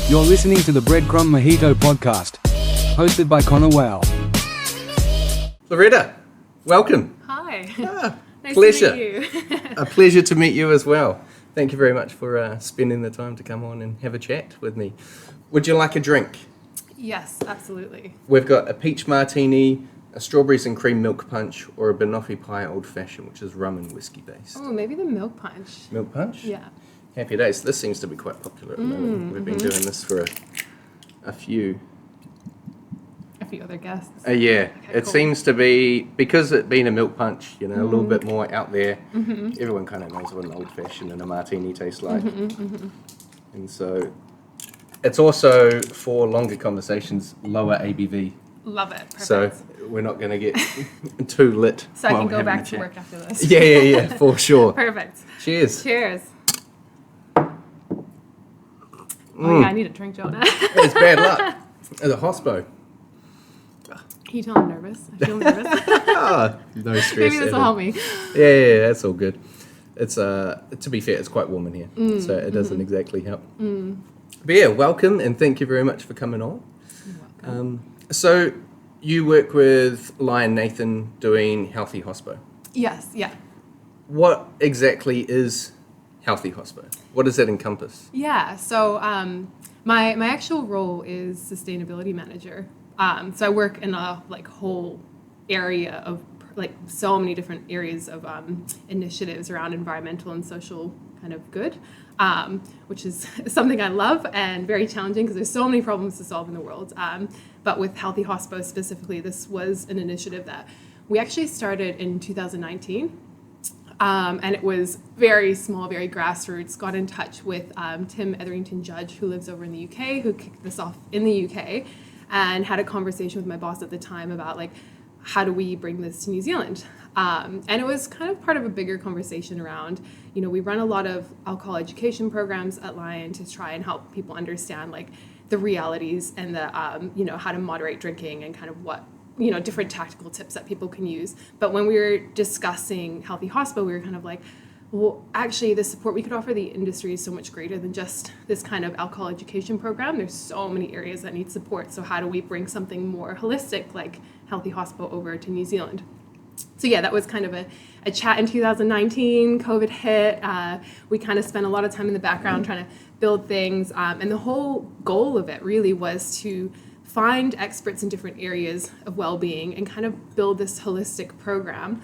You're listening to the Breadcrumb Mojito podcast, hosted by Connor Whale. Lorietta, welcome. Hi. Nice Pleasure. to meet you. A pleasure to meet you as well. Thank you very much for spending the time to come on and have a chat with me. Would you like a drink? Yes, absolutely. We've got a peach martini, a strawberries and cream milk punch, or a banoffee pie old fashioned, which is rum and whiskey based. Oh, maybe the milk punch. Milk punch? Yeah. Happy days. This seems to be quite popular at the moment. We've been doing this for a few. A few other guests. Yeah, Okay, it cool. seems to be, because it being a milk punch, a little bit more out there. Everyone kind of knows what an old fashioned and a martini tastes like. And so it's also, for longer conversations, lower ABV. Love it. Perfect. So we're not going to get too lit. So I while can we're go having back a to chat. work after this. Yeah, for sure. Perfect. Cheers. Cheers. Oh yeah, I need a drink, Jonah. It's bad luck. The hospo. Can you tell I'm nervous? I feel nervous. No stress. Maybe this at will all. help me. Yeah, that's all good. It's to be fair, it's quite warm in here, so it doesn't exactly help. But yeah, welcome and thank you very much for coming on. You're welcome. So you work with Lion Nathan doing Healthy Hospo. Yes, yeah. What exactly is Healthy Hospo? What does that encompass? Yeah, so my actual role is sustainability manager. So I work in a whole area of so many different areas of initiatives around environmental and social kind of good, which is something I love and very challenging because there's so many problems to solve in the world. But with Healthy Hospo specifically, this was an initiative that we actually started in 2019. And it was very small, very grassroots. Got in touch with Tim Etherington Judge, who lives over in the UK, who kicked this off in the UK, and had a conversation with my boss at the time about how do we bring this to New Zealand? And it was kind of part of a bigger conversation around, we run a lot of alcohol education programs at Lion to try and help people understand the realities and the how to moderate drinking and kind of what different tactical tips that people can use. But when we were discussing Healthy Hospo, we were kind of well, actually the support we could offer the industry is so much greater than just this kind of alcohol education program. There's so many areas that need support. So how do we bring something more holistic like Healthy Hospo over to New Zealand? So yeah, that was kind of a chat in 2019. COVID hit. We kind of spent a lot of time in the background trying to build things. And the whole goal of it really was to find experts in different areas of well-being and kind of build this holistic program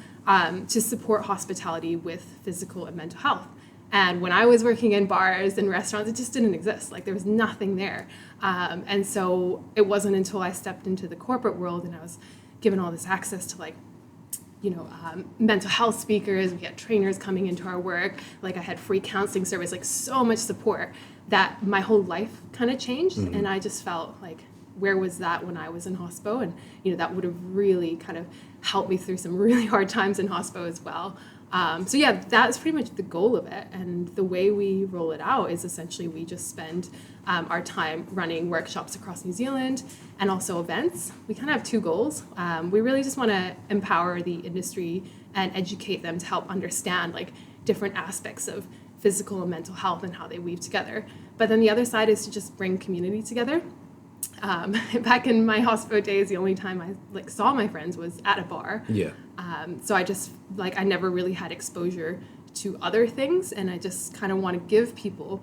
to support hospitality with physical and mental health. And when I was working in bars and restaurants, it just didn't exist. There was nothing there. And so it wasn't until I stepped into the corporate world and I was given all this access to mental health speakers. We had trainers coming into our work. I had free counseling service, so much support that my whole life kind of changed. And I just felt where was that when I was in hospo? And, that would have really kind of helped me through some really hard times in hospo as well. So yeah, that's pretty much the goal of it. And the way we roll it out is essentially we just spend our time running workshops across New Zealand and also events. We kind of have two goals. We really just want to empower the industry and educate them to help understand different aspects of physical and mental health and how they weave together. But then the other side is to just bring community together. Back in my hospo days, the only time I saw my friends was at a bar. Yeah. So I just I never really had exposure to other things, and I just kind of want to give people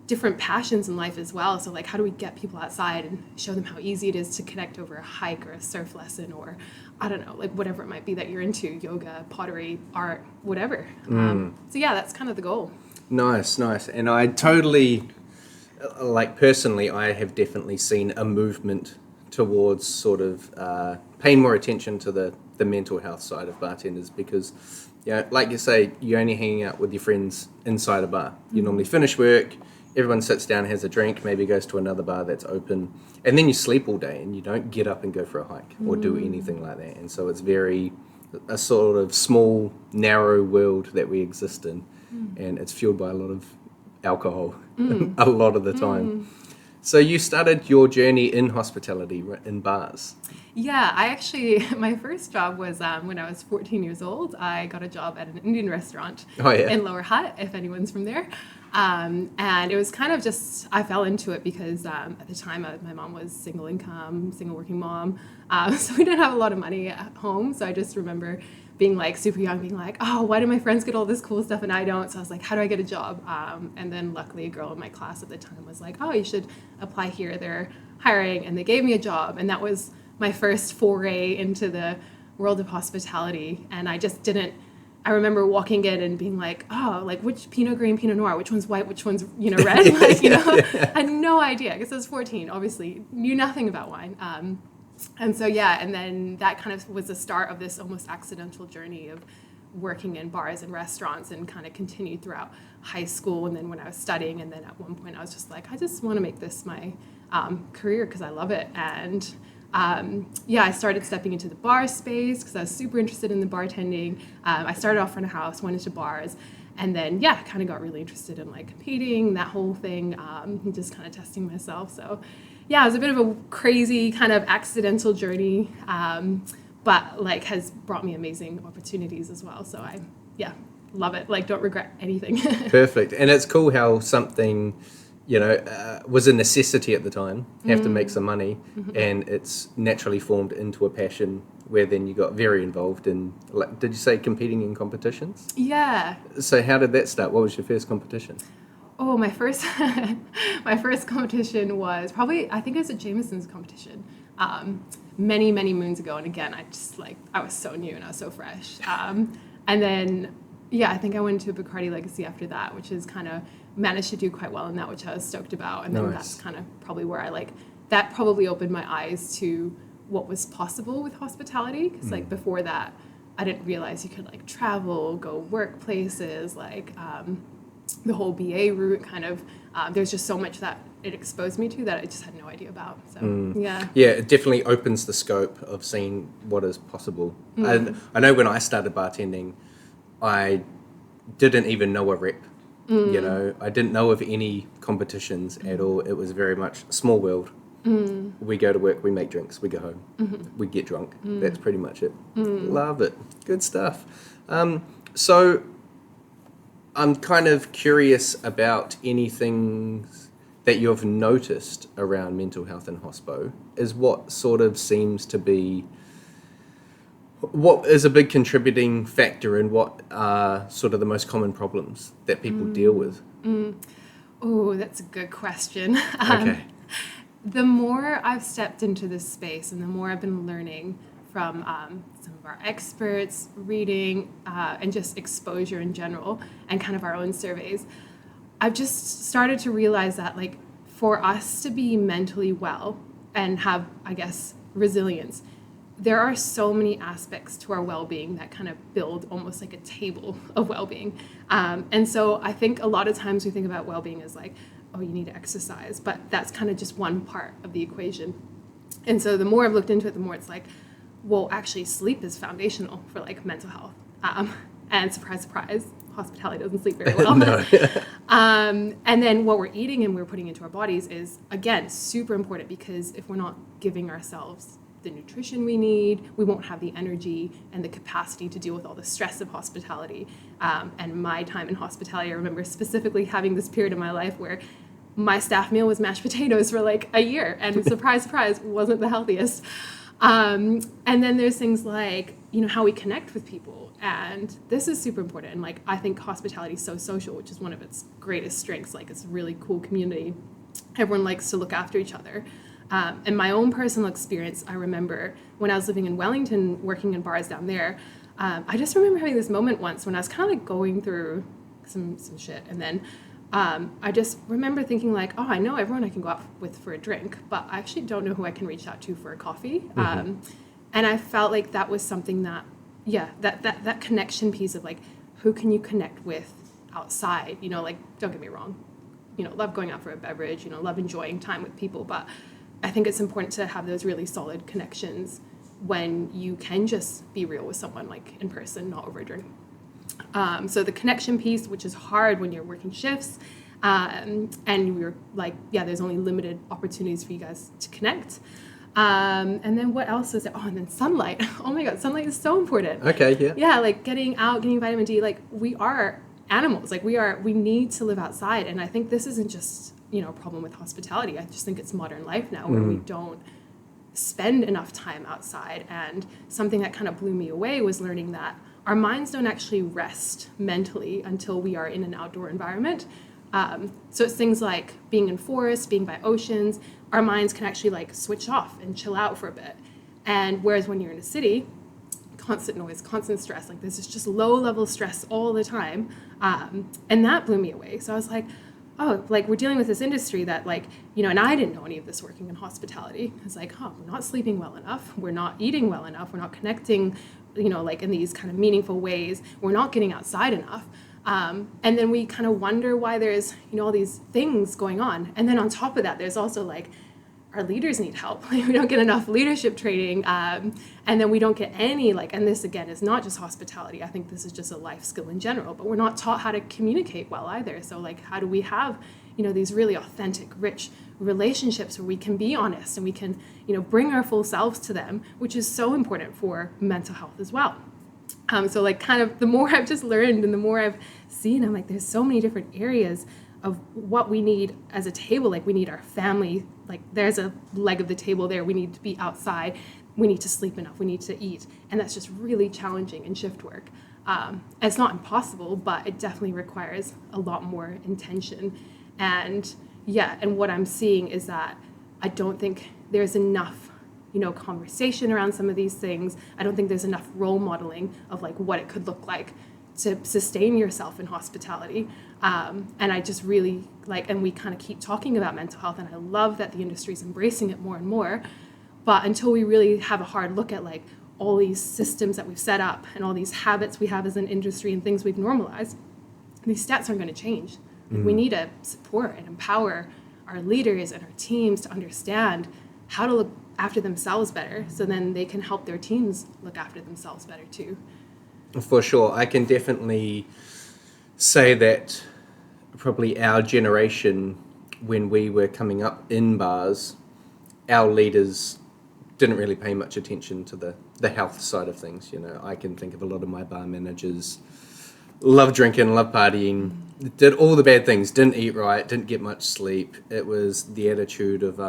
different passions in life as well. So how do we get people outside and show them how easy it is to connect over a hike or a surf lesson or I don't know, whatever it might be that you're into, yoga, pottery, art, whatever. So yeah, that's kind of the goal. Nice. And I totally, personally, I have definitely seen a movement towards sort of paying more attention to the mental health side of bartenders because, like you say, you're only hanging out with your friends inside a bar. You normally finish work, everyone sits down, has a drink, maybe goes to another bar that's open, and then you sleep all day and you don't get up and go for a hike or do anything like that. And so it's a sort of small, narrow world that we exist in, and it's fueled by a lot of alcohol a lot of the time. So you started your journey in hospitality in bars. Yeah, my first job was when I was 14 years old. I got a job at an Indian restaurant in Lower Hutt, if anyone's from there. And it was kind of just, I fell into it because at the time my mom was single income, single working mom. So we didn't have a lot of money at home. So I just remember being like super young, being like, oh, why do my friends get all this cool stuff and I don't? So I was like, how do I get a job? And then luckily a girl in my class at the time was like, oh, you should apply here. They're hiring. And they gave me a job. And that was my first foray into the world of hospitality. And I just didn't, I remember walking in and being like, oh, like which Pinot Gris and Pinot Noir, which one's white, which one's, red? Like, I had no idea. I guess I was 14, obviously, knew nothing about wine. And so, and then that kind of was the start of this almost accidental journey of working in bars and restaurants, and kind of continued throughout high school. And then when I was studying, and then at one point I was just like, I just want to make this my career because I love it. And I started stepping into the bar space because I was super interested in the bartending. I started off front of house, went into bars, and then, kind of got really interested in like competing, that whole thing, and just kind of testing myself. So, it was a bit of a crazy kind of accidental journey, but like has brought me amazing opportunities as well. So I, love it. Like, don't regret anything. Perfect. And it's cool how something, was a necessity at the time, have to make some money, and it's naturally formed into a passion where then you got very involved in, like, did you say competing in competitions? Yeah. So how did that start? What was your first competition? Oh, my first competition was probably, I think it was a Jameson's competition, many, many moons ago. And again, I was so new and I was so fresh. And then, I think I went into a Bacardi Legacy after that, which is kind of managed to do quite well in that, which I was stoked about. And then that's kind of probably where that probably opened my eyes to what was possible with hospitality. Because before that, I didn't realize you could travel, go work places, the whole BA route kind of, there's just so much that it exposed me to that I just had no idea about. So, it definitely opens the scope of seeing what is possible. And I know when I started bartending, I didn't even know a rep. I didn't know of any competitions at all. It was very much small world. We go to work, we make drinks, we go home, we get drunk. That's pretty much it. Love it. Good stuff. So I'm kind of curious about anything that you've noticed around mental health and hospo, is what sort of seems to be, what is a big contributing factor, and what are sort of the most common problems that people deal with? Oh, that's a good question. Okay. The more I've stepped into this space and the more I've been learning from some of our experts, reading, and just exposure in general, and kind of our own surveys, I've just started to realize that for us to be mentally well and have, I guess, resilience, there are so many aspects to our well-being that kind of build almost like a table of well-being. And so I think a lot of times we think about well-being as oh, you need to exercise, but that's kind of just one part of the equation. And so the more I've looked into it, the more it's well, actually sleep is foundational for mental health. And surprise, surprise, hospitality doesn't sleep very well. No. And then what we're eating and we're putting into our bodies is, again, super important, because if we're not giving ourselves the nutrition we need, we won't have the energy and the capacity to deal with all the stress of hospitality. And my time in hospitality, I remember specifically having this period of my life where my staff meal was mashed potatoes for a year, and surprise, surprise, wasn't the healthiest. And then there's things how we connect with people, and this is super important. And I think hospitality is so social, which is one of its greatest strengths. It's a really cool community. Everyone likes to look after each other. And my own personal experience, I remember when I was living in Wellington, working in bars down there, I just remember having this moment once when I was kind of going through some shit, and then I just remember thinking oh, I know everyone I can go out with for a drink, but I actually don't know who I can reach out to for a coffee. And I felt that was something that, that connection piece of who can you connect with outside, don't get me wrong, love going out for a beverage, love enjoying time with people, but I think it's important to have those really solid connections when you can just be real with someone in person, not over a drink. So the connection piece, which is hard when you're working shifts, and we're there's only limited opportunities for you guys to connect. And then what else is there? Oh, and then sunlight. Oh my God, sunlight is so important. Okay, yeah. Yeah, getting out, getting vitamin D. We are animals. Like we need to live outside. And I think this isn't just, a problem with hospitality. I just think it's modern life now where we don't spend enough time outside. And something that kind of blew me away was learning that our minds don't actually rest mentally until we are in an outdoor environment. So it's things like being in forests, being by oceans. Our minds can actually like switch off and chill out for a bit. And whereas when you're in a city, constant noise, constant stress, like this is just low level stress all the time. And that blew me away. So I was like, oh, like we're dealing with this industry that like, and I didn't know any of this working in hospitality. It's like, we're not sleeping well enough. We're not eating well enough. We're not connecting, like in these kind of meaningful ways. We're not getting outside enough. And then we kind of wonder why there's, all these things going on. And then on top of that, there's also like, our leaders need help. Like, we don't get enough leadership training. And then we don't get any, and this again is not just hospitality. I think this is just a life skill in general, but we're not taught how to communicate well either. So how do we have, these really authentic, rich relationships where we can be honest and we can, bring our full selves to them, which is so important for mental health as well. So kind of the more I've just learned and the more I've seen, I'm like, there's so many different areas of what we need as a table. Like we need our family, like there's a leg of the table there. We need to be outside. We need to sleep enough. We need to eat. And that's just really challenging in shift work. It's not impossible, but it definitely requires a lot more intention. And and what I'm seeing is that I don't think there's enough conversation around some of these things. I don't think there's enough role modeling of what it could look like to sustain yourself in hospitality. And I just really and we kind of keep talking about mental health, and I love that the industry is embracing it more and more. But until we really have a hard look at all these systems that we've set up and all these habits we have as an industry and things we've normalized, these stats aren't going to change. We need to support and empower our leaders and our teams to understand how to look after themselves better, so then they can help their teams look after themselves better too. For sure. I can definitely say that probably our generation, when we were coming up in bars, our leaders didn't really pay much attention to the health side of things. I can think of a lot of my bar managers loved drinking, loved partying, did all the bad things, didn't eat right, didn't get much sleep. It was the attitude of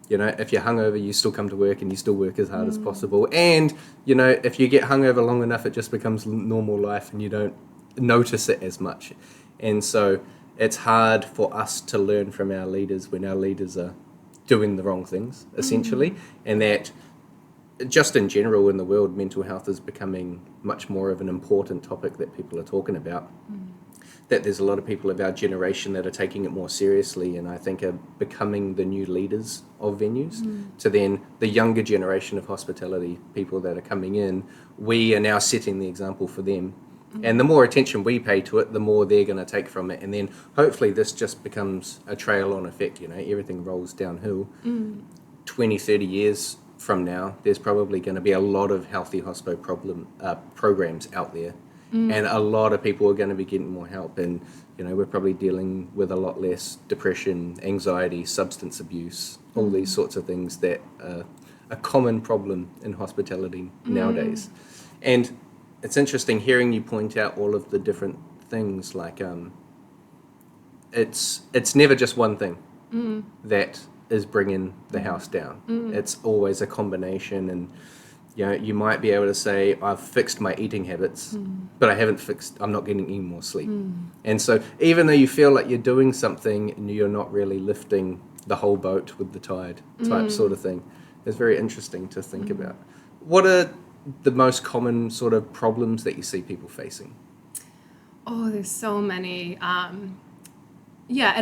if you're hungover, you still come to work and you still work as hard as possible. And, if you get hungover long enough, it just becomes normal life and you don't notice it as much. And so it's hard for us to learn from our leaders when our leaders are doing the wrong things, essentially. And that just in general in the world, mental health is becoming much more of an important topic that people are talking about. That there's a lot of people of our generation that are taking it more seriously, and I think are becoming the new leaders of venues. To then the younger generation of hospitality people that are coming in, we are now setting the example for them. And the more attention we pay to it, the more they're going to take from it. And then hopefully this just becomes a trail-on effect, everything rolls downhill. 20, 30 years from now, there's probably going to be a lot of healthy hospo programs out there. And a lot of people are going to be getting more help, and we're probably dealing with a lot less depression, anxiety, substance abuse, all these sorts of things that are a common problem in hospitality nowadays. And it's interesting hearing you point out all of the different things, it's never just one thing that is bringing the house down. It's always a combination, and you might be able to say, I've fixed my eating habits, but I'm not getting any more sleep. And so even though you feel like you're doing something and you're not really lifting the whole boat with the tide type sort of thing, it's very interesting to think about. What are the most common sort of problems that you see people facing? Oh, there's so many. And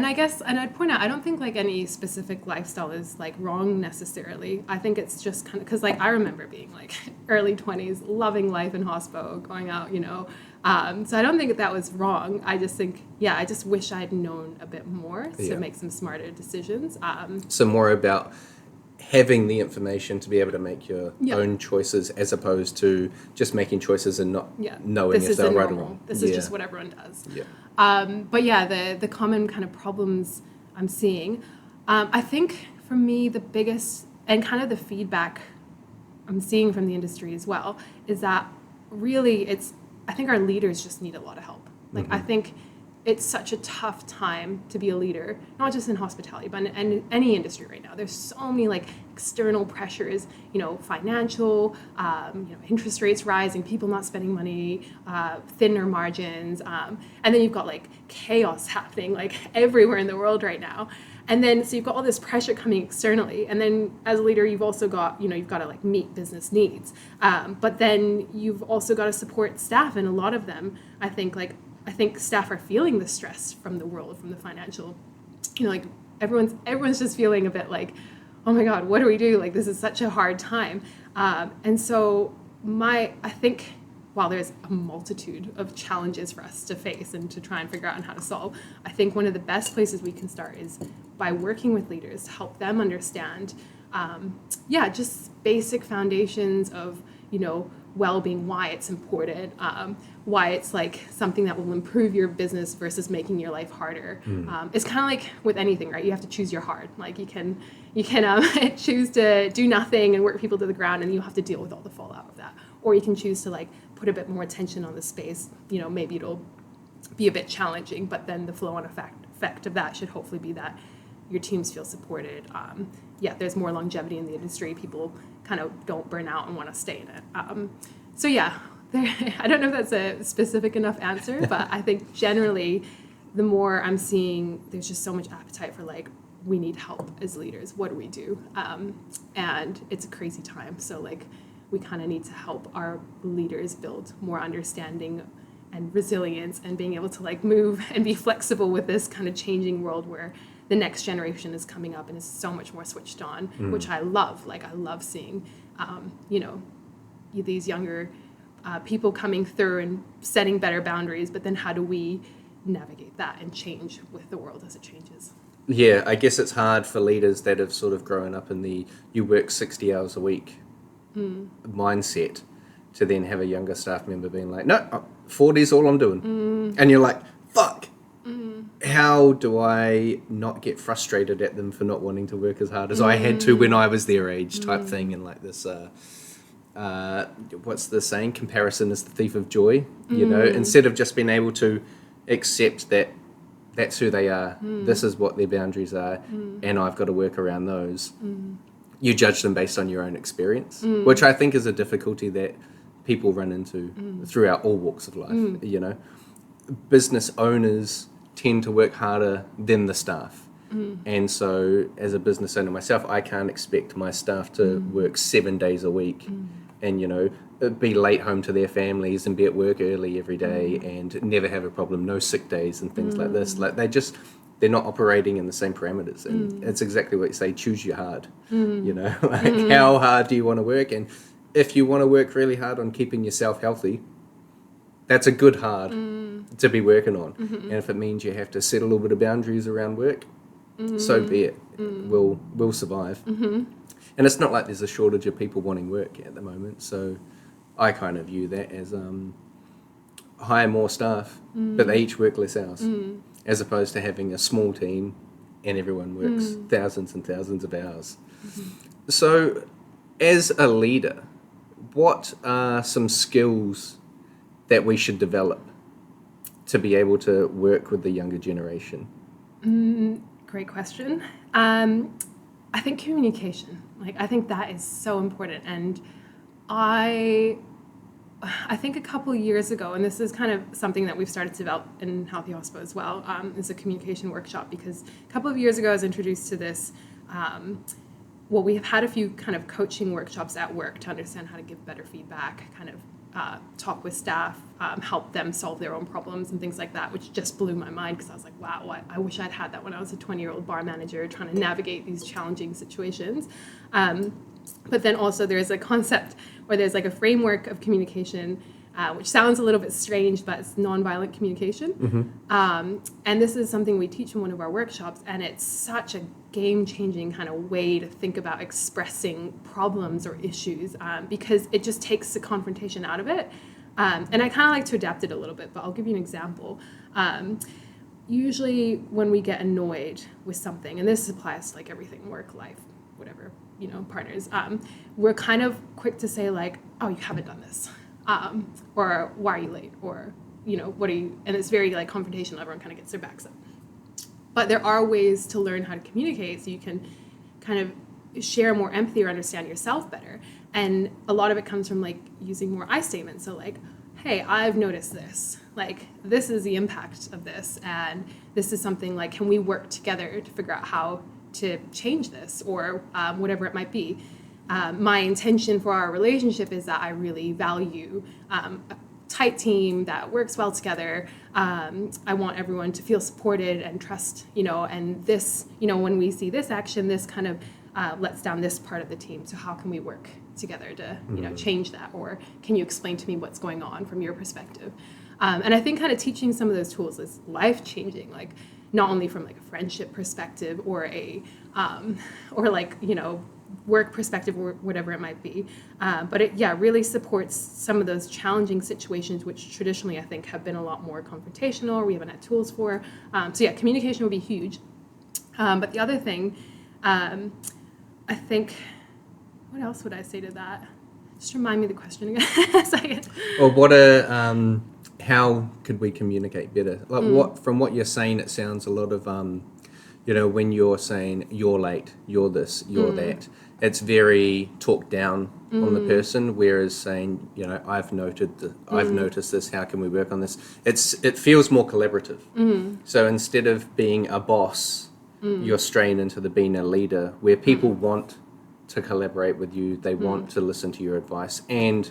I guess, and I'd point out, I don't think any specific lifestyle is wrong necessarily. I think it's just kind of, because I remember being early 20s, loving life in hospo, going out, so I don't think that was wrong. I just think, I just wish I'd known a bit more to make some smarter decisions. So more about having the information to be able to make your own choices, as opposed to just making choices and not knowing if they're right or wrong. This is just what everyone does. But the common kind of problems I'm seeing, I think for me the biggest, and kind of the feedback I'm seeing from the industry as well, is that really I think our leaders just need a lot of help. Like, I think it's such a tough time to be a leader, not just in hospitality, but in any industry right now. There's so many like external pressures, financial, interest rates rising, people not spending money, thinner margins, and then you've got like chaos happening like everywhere in the world right now. And then, so you've got all this pressure coming externally. And then as a leader, you've also got, you've got to like meet business needs. But then you've also got to support staff. And a lot of them, I think staff are feeling the stress from the world, from the financial, like everyone's just feeling a bit like, oh my God, what do we do? Like, this is such a hard time. And so I think while there's a multitude of challenges for us to face and to try and figure out how to solve, I think one of the best places we can start is by working with leaders to help them understand, just basic foundations of, well-being, why it's important, why it's like something that will improve your business versus making your life harder. It's kind of like with anything, right? You have to choose your hard. Like you can choose to do nothing and work people to the ground, and you have to deal with all the fallout of that. Or you can choose to like put a bit more attention on the space. Maybe it'll be a bit challenging, but then the flow-on effect of that should hopefully be that your teams feel supported. There's more longevity in the industry. People kind of don't burn out and want to stay in it. I don't know if that's a specific enough answer, but I think generally the more I'm seeing, there's just so much appetite for like, we need help as leaders. What do we do? And it's a crazy time. So like, we kind of need to help our leaders build more understanding and resilience and being able to like move and be flexible with this kind of changing world where the next generation is coming up and is so much more switched on, which I love. Like I love seeing, these younger people coming through and setting better boundaries, but then how do we navigate that and change with the world as it changes? Yeah, I guess it's hard for leaders that have sort of grown up in the you work 60 hours a week mindset to then have a younger staff member being like, no, 40 is all I'm doing. And you're like, fuck. How do I not get frustrated at them for not wanting to work as hard as I had to when I was their age type thing? And like this, what's the saying? Comparison is the thief of joy. Instead of just being able to accept that that's who they are, this is what their boundaries are, and I've got to work around those. You judge them based on your own experience, which I think is a difficulty that people run into throughout all walks of life. Business owners tend to work harder than the staff. And so as a business owner myself, I can't expect my staff to work 7 days a week and, be late home to their families and be at work early every day and never have a problem, no sick days and things like this. Like they're not operating in the same parameters. And it's exactly what you say, choose your hard, how hard do you want to work? And if you want to work really hard on keeping yourself healthy, that's a good hard to be working on. And if it means you have to set a little bit of boundaries around work, so be it. We'll survive. And it's not like there's a shortage of people wanting work at the moment. So I kind of view that as hire more staff, but they each work less hours, as opposed to having a small team and everyone works thousands and thousands of hours. So as a leader, what are some skills that we should develop to be able to work with the younger generation? Great question. I think communication. I think that is so important. And I think a couple of years ago, and this is kind of something that we've started to develop in Healthy Hospo as well, is a communication workshop, because a couple of years ago I was introduced to this. We have had a few kind of coaching workshops at work to understand how to give better feedback, kind of talk with staff, help them solve their own problems and things like that, which just blew my mind because I was like, wow, I wish I'd had that when I was a 20-year-old bar manager trying to navigate these challenging situations. But then also there's a concept where there's like a framework of communication, which sounds a little bit strange, but it's nonviolent communication. And this is something we teach in one of our workshops, and it's such a game-changing kind of way to think about expressing problems or issues, because it just takes the confrontation out of it. And I kind of like to adapt it a little bit, but I'll give you an example. Usually when we get annoyed with something, and this applies to like everything, work, life, whatever, partners, we're kind of quick to say like, oh, you haven't done this. Or why are you late? Or what are you, and it's very like confrontational, everyone kind of gets their backs up. But there are ways to learn how to communicate so you can kind of share more empathy or understand yourself better. And a lot of it comes from like using more I statements. So like, hey, I've noticed this. Like, this is the impact of this. And this is something like, can we work together to figure out how to change this, or whatever it might be. My intention for our relationship is that I really value a tight team that works well together. I want everyone to feel supported and trust, and this, when we see this action, this kind of lets down this part of the team. So how can we work together to, change that? Or can you explain to me what's going on from your perspective? And I think kind of teaching some of those tools is life-changing, like not only from like a friendship perspective or a, or like, work perspective or whatever it might be. But it, really supports some of those challenging situations, which traditionally I think have been a lot more confrontational, or we haven't had tools for. So communication would be huge. But the other thing, I think, what else would I say to that? Just remind me the question again. Well, how could we communicate better? Like from what you're saying, it sounds a lot of, when you're saying you're late, you're this, you're that, it's very talked down on the person. Whereas saying, I've noticed this. How can we work on this? It feels more collaborative. So instead of being a boss, you're straying into the being a leader, where people want to collaborate with you. They want to listen to your advice, and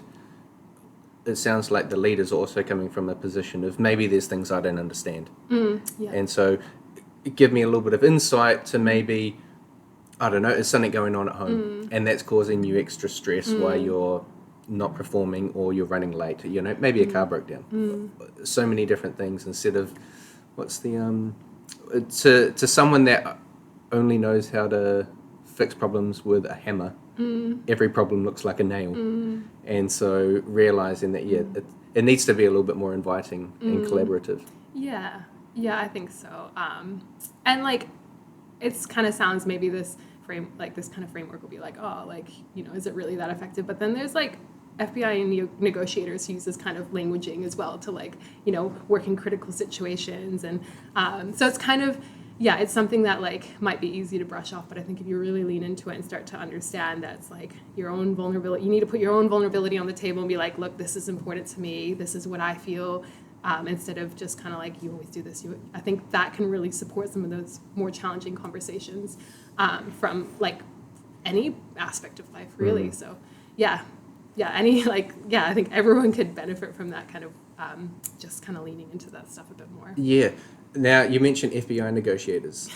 it sounds like the leader's also coming from a position of maybe there's things I don't understand. And so give me a little bit of insight to maybe, I don't know, is something going on at home and that's causing you extra stress while you're not performing or you're running late, maybe a car broke down. So many different things, instead of what's the to someone that only knows how to fix problems with a hammer. Every problem looks like a nail. And so realizing that it needs to be a little bit more inviting and collaborative. I think so. And like, it's kind of sounds maybe this kind of framework will be like, is it really that effective? But then there's like FBI and negotiators who use this kind of languaging as well to like, work in critical situations. And so it's kind of, it's something that like might be easy to brush off, but I think if you really lean into it and start to understand that it's like your own vulnerability, you need to put your own vulnerability on the table and be like, look, this is important to me. This is what I feel. Instead of just kind of like, you always do this. I think that can really support some of those more challenging conversations from like any aspect of life, really. So I think everyone could benefit from that kind of just kind of leaning into that stuff a bit more. Yeah. Now, you mentioned FBI negotiators.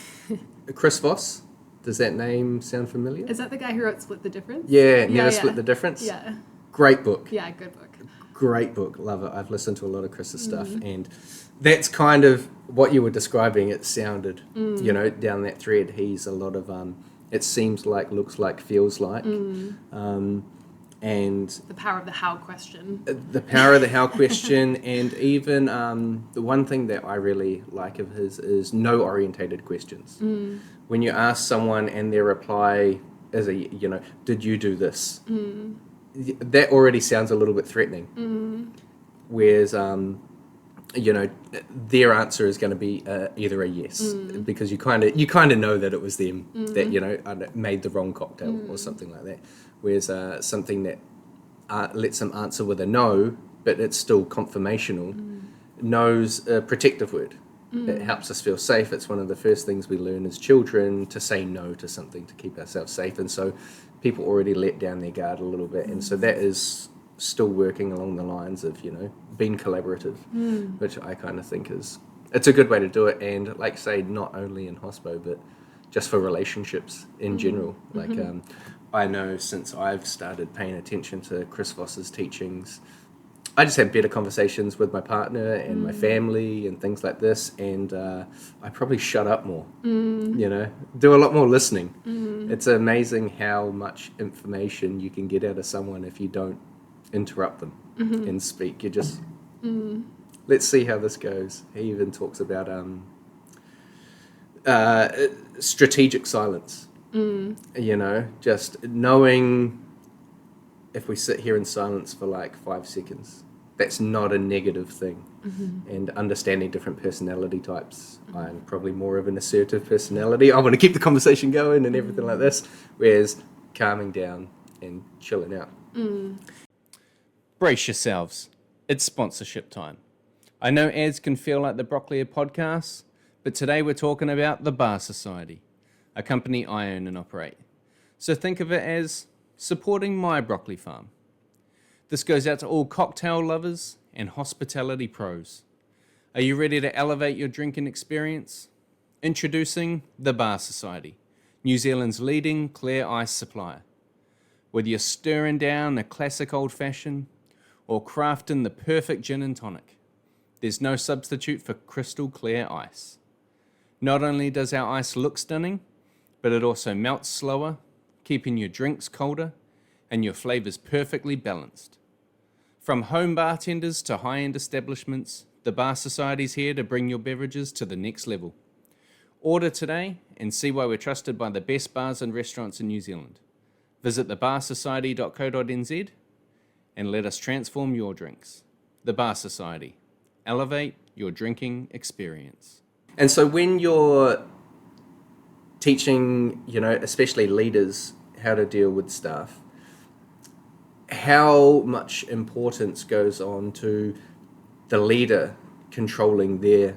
Chris Voss, does that name sound familiar? Is that the guy who wrote Split the Difference? Yeah, Split the Difference. Yeah. Great book. Yeah, good book. Great book, love it. I've listened to a lot of Chris's stuff, and that's kind of what you were describing. It sounded, down that thread. He's a lot of, it seems like, looks like, feels like. And the power of the how question. The power of the how question, and even the one thing that I really like of his is no orientated questions. When you ask someone and their reply is did you do this? That already sounds a little bit threatening. Whereas, their answer is going to be either a yes, because you kind of know that it was them that made the wrong cocktail or something like that. Whereas something that lets them answer with a no, but it's still confirmational, knows a protective word. It helps us feel safe. It's one of the first things we learn as children, to say no to something to keep ourselves safe. And so people already let down their guard a little bit. And so that is still working along the lines of, being collaborative, which I kind of think it's a good way to do it. And like say, not only in hospo, but just for relationships in general. Like I know since I've started paying attention to Chris Voss's teachings, I just have better conversations with my partner and my family and things like this, and I probably shut up more, do a lot more listening. It's amazing how much information you can get out of someone if you don't interrupt them and speak. You just, let's see how this goes. He even talks about strategic silence, just knowing if we sit here in silence for like 5 seconds, that's not a negative thing. and understanding different personality types. I'm probably more of an assertive personality. I want to keep the conversation going and everything like this, whereas calming down and chilling out. Brace yourselves. It's sponsorship time. I know ads can feel like the Broccoli podcast, but today we're talking about the Bahr Society, a company I own and operate. So think of it as supporting my broccoli farm. This goes out to all cocktail lovers and hospitality pros. Are you ready to elevate your drinking experience? Introducing the Bahr Society, New Zealand's leading clear ice supplier. Whether you're stirring down a classic old-fashioned or crafting the perfect gin and tonic, there's no substitute for crystal clear ice. Not only does our ice look stunning, but it also melts slower, keeping your drinks colder and your flavors perfectly balanced. From home bartenders to high-end establishments, the Bahr Society's here to bring your beverages to the next level. Order today and see why we're trusted by the best bars and restaurants in New Zealand. Visit thebahrsociety.co.nz and let us transform your drinks. The Bahr Society. Elevate your drinking experience. And so when you're teaching, especially leaders, how to deal with staff, how much importance goes on to the leader controlling their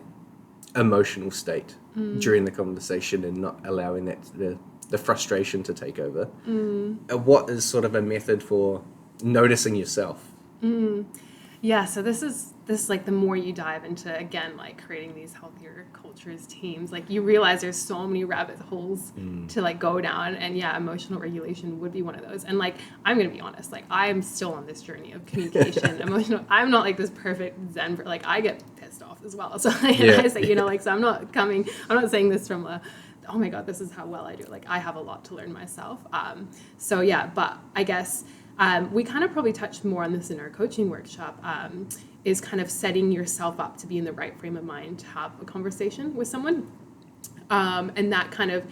emotional state during the conversation and not allowing that the frustration to take over? What is sort of a method for noticing yourself? Yeah, so this like the more you dive into, again, like creating these healthier cultures, teams, like you realize there's so many rabbit holes to like go down, and yeah, emotional regulation would be one of those. And like, I'm going to be honest, like I'm still on this journey of communication, emotional. I'm not like this perfect Zen, like I get pissed off as well. So like, I say, like, so I'm not saying this from oh my God, this is how well I do it. Like I have a lot to learn myself. So yeah, but I guess we kind of probably touched more on this in our coaching workshop, is kind of setting yourself up to be in the right frame of mind to have a conversation with someone. And that kind of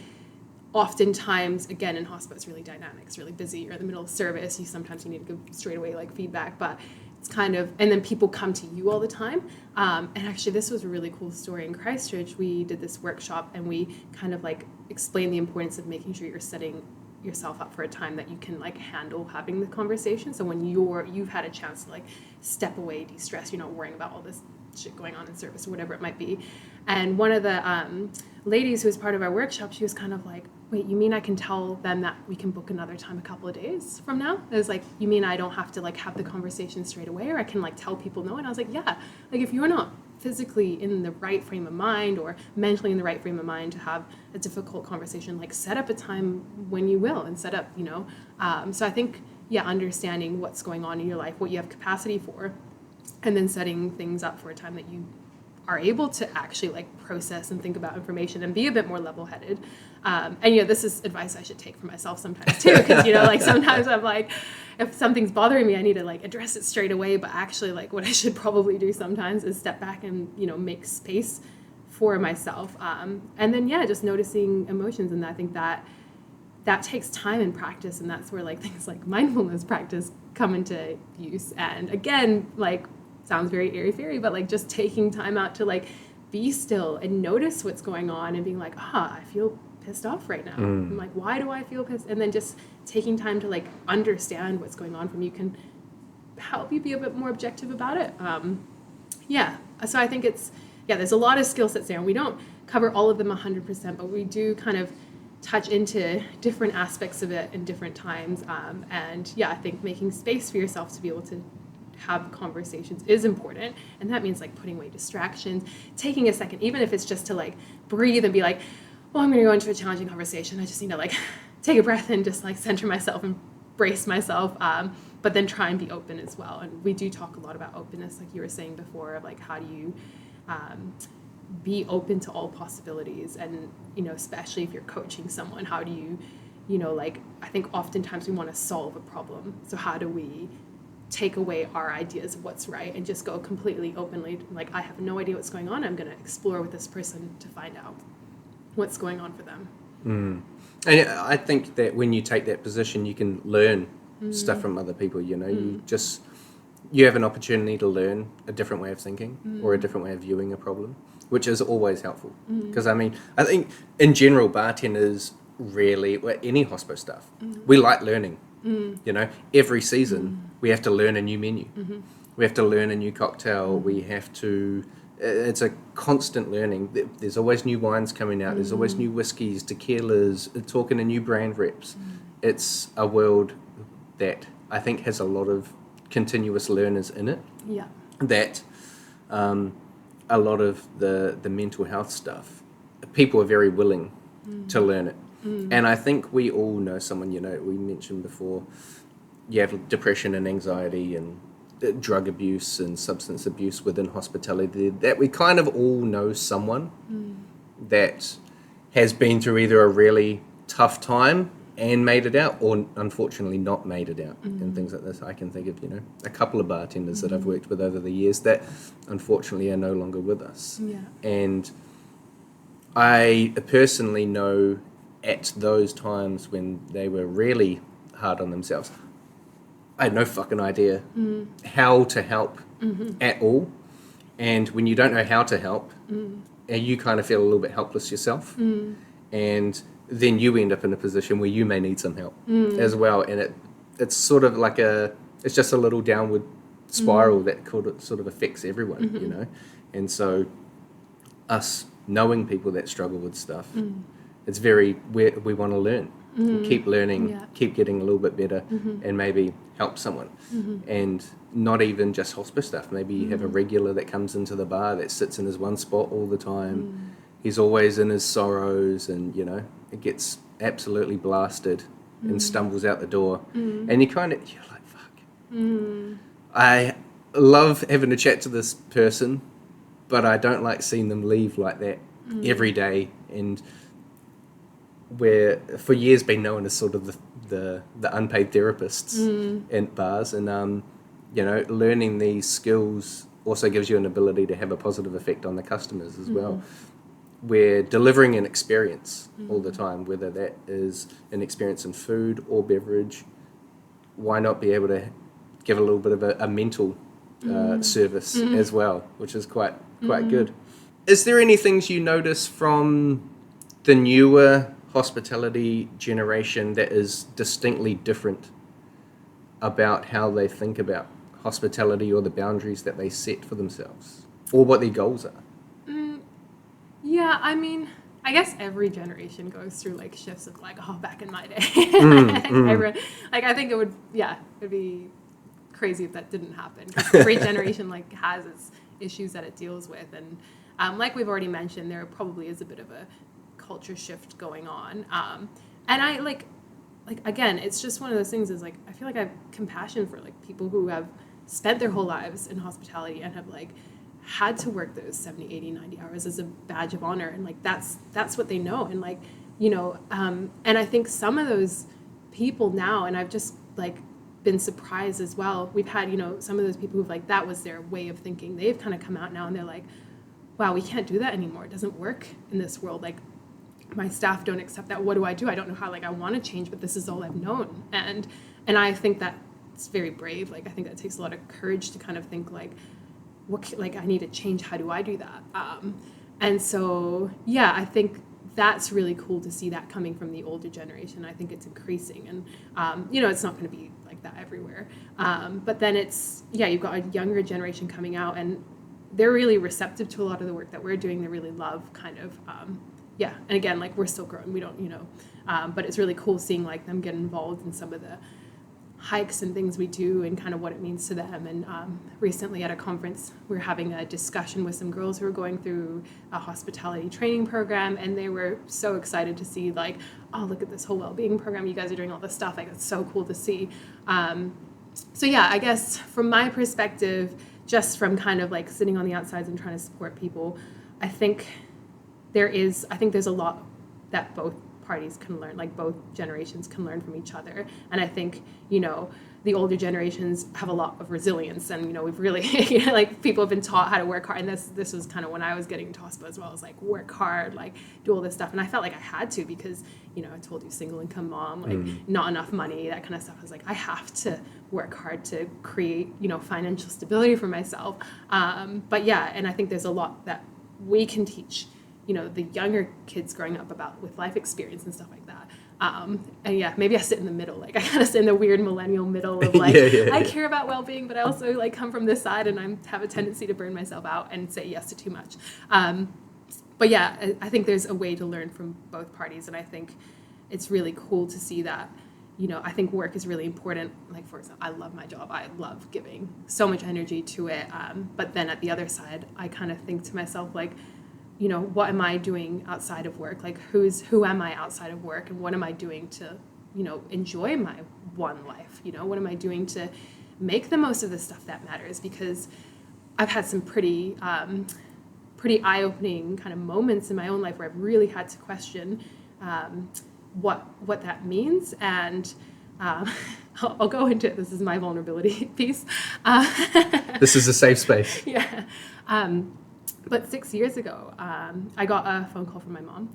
oftentimes, again, in hospital, it's really dynamic, it's really busy, you're in the middle of service, sometimes you need to give straight away like feedback, but it's kind of, and then people come to you all the time. And actually this was a really cool story in Christchurch. We did this workshop and we kind of like explained the importance of making sure you're setting yourself up for a time that you can like handle having the conversation. So when you've had a chance to like step away, de-stress, you're not worrying about all this shit going on in service or whatever it might be. And one of the ladies who was part of our workshop, she was kind of like, wait, you mean I can tell them that we can book another time a couple of days from now? It was like, you mean I don't have to like have the conversation straight away, or I can like tell people no? And I was like, yeah, like if you're not physically in the right frame of mind or mentally in the right frame of mind to have a difficult conversation, like set up a time when you will, and set up, so I think, yeah, understanding what's going on in your life, what you have capacity for, and then setting things up for a time that you are able to actually like process and think about information and be a bit more level-headed. And this is advice I should take for myself sometimes too, because like sometimes I'm like, if something's bothering me, I need to like address it straight away, but actually like what I should probably do sometimes is step back and make space for myself, and then just noticing emotions. And I think that takes time and practice, and that's where like things like mindfulness practice come into use. And again, like, sounds very airy-fairy, but like just taking time out to like be still and notice what's going on and being like, I feel pissed off right now. I'm like, why do I feel pissed? And then just taking time to like understand what's going on from you can help you be a bit more objective about it. So I think there's a lot of skill sets there, and we don't cover all of them 100%, but we do kind of touch into different aspects of it in different times. I think making space for yourself to be able to have conversations is important, and that means like putting away distractions, taking a second, even if it's just to like breathe and be like, I'm going to go into a challenging conversation, I just need to like take a breath and just like center myself and brace myself, but then try and be open as well. And we do talk a lot about openness, like you were saying before, of like how do you be open to all possibilities, and especially if you're coaching someone, how do you I think oftentimes we want to solve a problem, so how do we take away our ideas of what's right and just go completely openly, like, I have no idea what's going on, I'm going to explore with this person to find out what's going on for them. And I think that when you take that position, you can learn stuff from other people. You just you have an opportunity to learn a different way of thinking or a different way of viewing a problem, which is always helpful. Because I think in general, bartenders really, well, any hospo staff, we like learning. Every season we have to learn a new menu. We have to learn a new cocktail. We have to, it's a constant learning. There's always new wines coming out. There's always new whiskies, tequilas, talking to new brand reps. It's a world that I think has a lot of continuous learners in it. Yeah. That a lot of the mental health stuff, people are very willing to learn it. And I think we all know someone, we mentioned before, you have depression and anxiety and drug abuse and substance abuse within hospitality, that we kind of all know someone that has been through either a really tough time and made it out, or unfortunately not made it out, and things like this. I can think of, a couple of bartenders that I've worked with over the years that unfortunately are no longer with us. Yeah. And I personally know at those times when they were really hard on themselves, I had no fucking idea how to help at all. And when you don't know how to help, you kind of feel a little bit helpless yourself. And then you end up in a position where you may need some help as well. And it's sort of like it's just a little downward spiral that sort of affects everyone, And so us knowing people that struggle with stuff, it's we want to learn, keep learning, keep getting a little bit better, and maybe help someone. And not even just hospice stuff. Maybe you have a regular that comes into the bar that sits in his one spot all the time. He's always in his sorrows, and it gets absolutely blasted and stumbles out the door. And you're like, fuck. I love having a chat to this person, but I don't like seeing them leave like that every day. And we're for years been known as sort of the unpaid therapists in bars, and learning these skills also gives you an ability to have a positive effect on the customers as well. We're delivering an experience all the time, whether that is an experience in food or beverage. Why not be able to give a little bit of a mental service as well, which is quite good. Is there any things you notice from the newer hospitality generation that is distinctly different about how they think about hospitality, or the boundaries that they set for themselves, or what their goals are? Yeah, I guess every generation goes through like shifts of like, back in my day. Everyone, I think it'd be crazy if that didn't happen, because every generation like has its issues that it deals with, and like we've already mentioned, there probably is a bit of a culture shift going on, and I like again, it's just one of those things is like, I feel like I have compassion for like people who have spent their whole lives in hospitality and have like had to work those 70, 80, 90 hours as a badge of honor, and like that's what they know, and like and I think some of those people now, and I've just like been surprised as well, we've had some of those people who've like, that was their way of thinking, they've kind of come out now and they're like, wow, we can't do that anymore, it doesn't work in this world, like my staff don't accept that, what do? I don't know how, like I want to change, but this is all I've known, and I think that it's very brave, like I think that takes a lot of courage to kind of think like, I need to change, how do I do that? And so I think that's really cool to see that coming from the older generation. I think it's increasing, and it's not going to be like that everywhere, but then it's you've got a younger generation coming out, and they're really receptive to a lot of the work that we're doing. They really love kind of and again, like we're still growing, we don't but it's really cool seeing like them get involved in some of the hikes and things we do and kind of what it means to them. And recently at a conference, we were having a discussion with some girls who were going through a hospitality training program, and they were so excited to see like, oh, look at this whole well-being program, you guys are doing all this stuff, like it's so cool to see. So I guess from my perspective, just from kind of like sitting on the outsides and trying to support people, I think there's a lot that both parties can learn, like both generations can learn from each other. And I think, the older generations have a lot of resilience, and we've really like people have been taught how to work hard, and this was kind of when I was getting into hospital as well. I was like, work hard, like do all this stuff, and I felt like I had to, because I told you, single income mom, like not enough money, that kind of stuff. I was like, I have to work hard to create financial stability for myself. But yeah, and I think there's a lot that we can teach the younger kids growing up about with life experience and stuff like that. And yeah, maybe I sit in the middle. Like I kind of sit in the weird millennial middle of like, I care about well-being, but I also like come from this side, and I have a tendency to burn myself out and say yes to too much. But yeah, I think there's a way to learn from both parties, and I think it's really cool to see that. I think work is really important. Like, for example, I love my job. I love giving so much energy to it. But then at the other side, I kind of think to myself, like, what am I doing outside of work? Like, who am I outside of work, and what am I doing to, enjoy my one life? What am I doing to make the most of the stuff that matters? Because I've had some pretty eye-opening kind of moments in my own life where I've really had to question what that means. And I'll go into it. This is my vulnerability piece. This is a safe space. Yeah. But 6 years ago, I got a phone call from my mom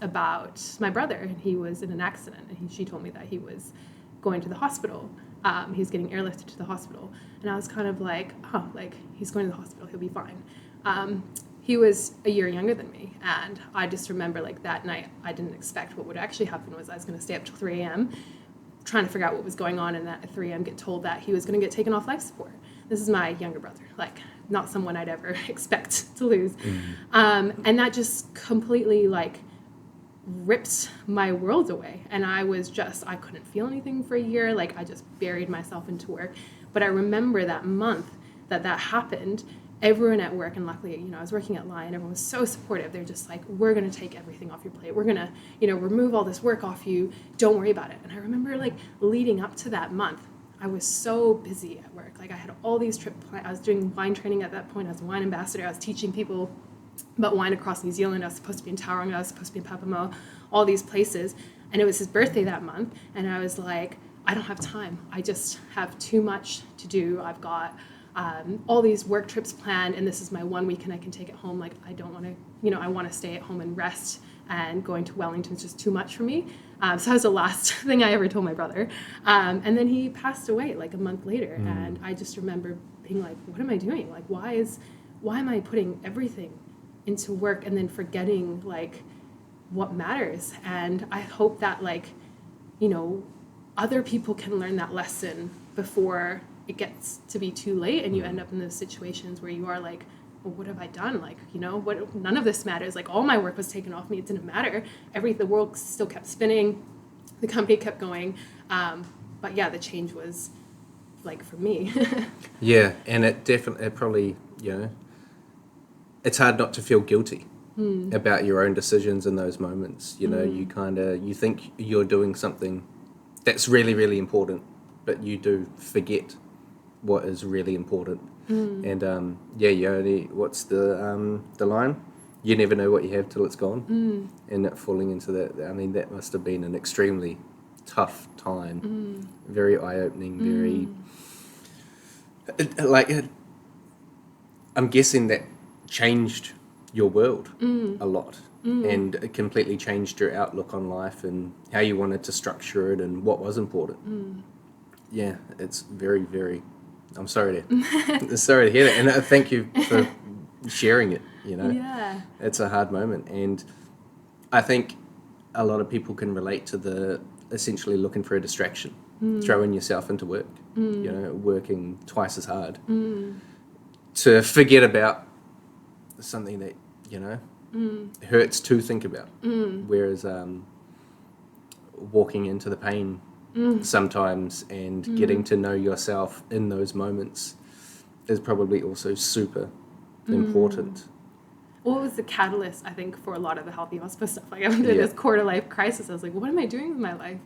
about my brother, and he was in an accident, and she told me that he was going to the hospital. He was getting airlifted to the hospital, and I was kind of like, oh, like he's going to the hospital, he'll be fine. He was a year younger than me, and I just remember like that night, I didn't expect what would actually happen was I was going to stay up till 3 a.m. trying to figure out what was going on, and at 3 a.m. get told that he was going to get taken off life support. This is my younger brother, like not someone I'd ever expect to lose. And that just completely like ripped my world away. And I couldn't feel anything for a year. Like I just buried myself into work. But I remember that month that happened, everyone at work, and luckily, I was working at Lion, everyone was so supportive. They're just like, we're going to take everything off your plate. We're going to, remove all this work off you. Don't worry about it. And I remember like leading up to that month, I was so busy at work. Like I had all these trips. I was doing wine training at that point. I was a wine ambassador. I was teaching people about wine across New Zealand. I was supposed to be in Tauranga. I was supposed to be in Papamoa, all these places. And it was his birthday that month. And I was like, I don't have time. I just have too much to do. I've got all these work trips planned, and this is my 1 week, and I can take it home. Like I don't want to, I want to stay at home and rest. And going to Wellington is just too much for me. So that was the last thing I ever told my brother. And then he passed away like a month later. And I just remember being like, what am I doing? Like, why am I putting everything into work and then forgetting like what matters? And I hope that like, other people can learn that lesson before it gets to be too late and you end up in those situations where you are like, well, what have I done? Like, none of this matters. Like all my work was taken off me. It didn't matter. The world still kept spinning. The company kept going. But yeah, the change was like for me. Yeah. And it probably, it's hard not to feel guilty about your own decisions in those moments. You think you're doing something that's really, really important, but you do forget what is really important. And what's the line? You never know what you have till it's gone. And that falling into that, I mean, that must have been an extremely tough time. Very eye-opening, very I'm guessing that changed your world a lot, and it completely changed your outlook on life and how you wanted to structure it and what was important. Yeah, it's very, very. I'm sorry to hear that, and thank you for sharing it. Yeah, it's a hard moment, and I think a lot of people can relate to the essentially looking for a distraction, throwing yourself into work, working twice as hard to forget about something that hurts to think about, whereas walking into the pain sometimes and getting to know yourself in those moments is probably also super important. What was the catalyst, I think, for a lot of the Healthy Hospo stuff? Like I went through this quarter life crisis. I was like, what am I doing with my life?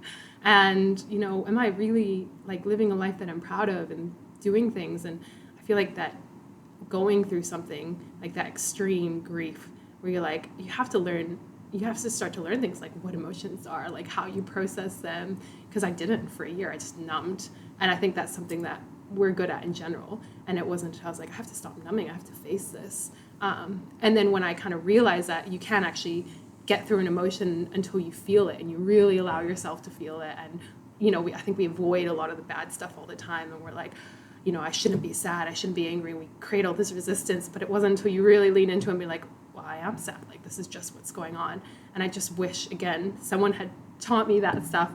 And, am I really like living a life that I'm proud of and doing things? And I feel like that going through something like that extreme grief where you're like, you have to learn you have to start to learn things like what emotions are, like how you process them, because I didn't for a year. I just numbed, and I think that's something that we're good at in general. And it wasn't until I was like, I have to stop numbing, I have to face this. And then when I kind of realized that you can actually get through an emotion until you feel it, and you really allow yourself to feel it. And I think we avoid a lot of the bad stuff all the time, and we're like, I shouldn't be sad, I shouldn't be angry, and we create all this resistance. But it wasn't until you really lean into it and be like, well, I am sad, like this is just what's going on. And I just wish, again, someone had taught me that stuff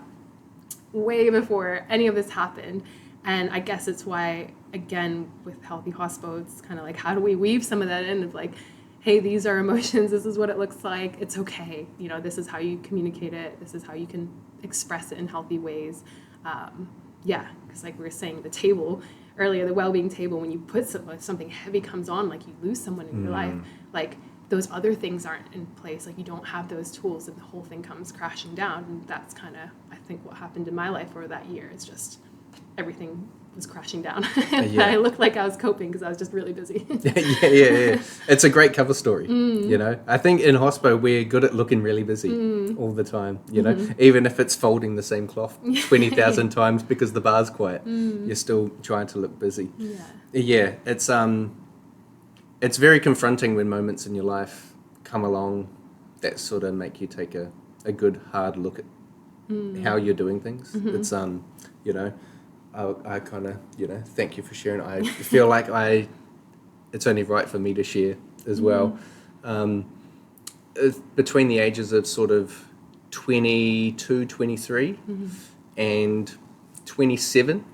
way before any of this happened. And I guess it's why, again, with Healthy Hospo, it's kind of like, how do we weave some of that in of like, hey, these are emotions, this is what it looks like, it's okay, this is how you communicate it, this is how you can express it in healthy ways. Because like we were saying, the table earlier, the wellbeing table, when you put something heavy comes on, like you lose someone in your life, like those other things aren't in place, like you don't have those tools, and the whole thing comes crashing down. And that's kind of, I think, what happened in my life over that year. It's just everything was crashing down. And I looked like I was coping because I was just really busy. Yeah. It's a great cover story, I think in hospo we're good at looking really busy all the time, even if it's folding the same cloth 20,000 times because the bar's quiet, you're still trying to look busy. It's very confronting when moments in your life come along that sort of make you take a good hard look at how you're doing things. It's I kind of, thank you for sharing. I feel like it's only right for me to share as well. Between the ages of sort of 22, 23 and 27,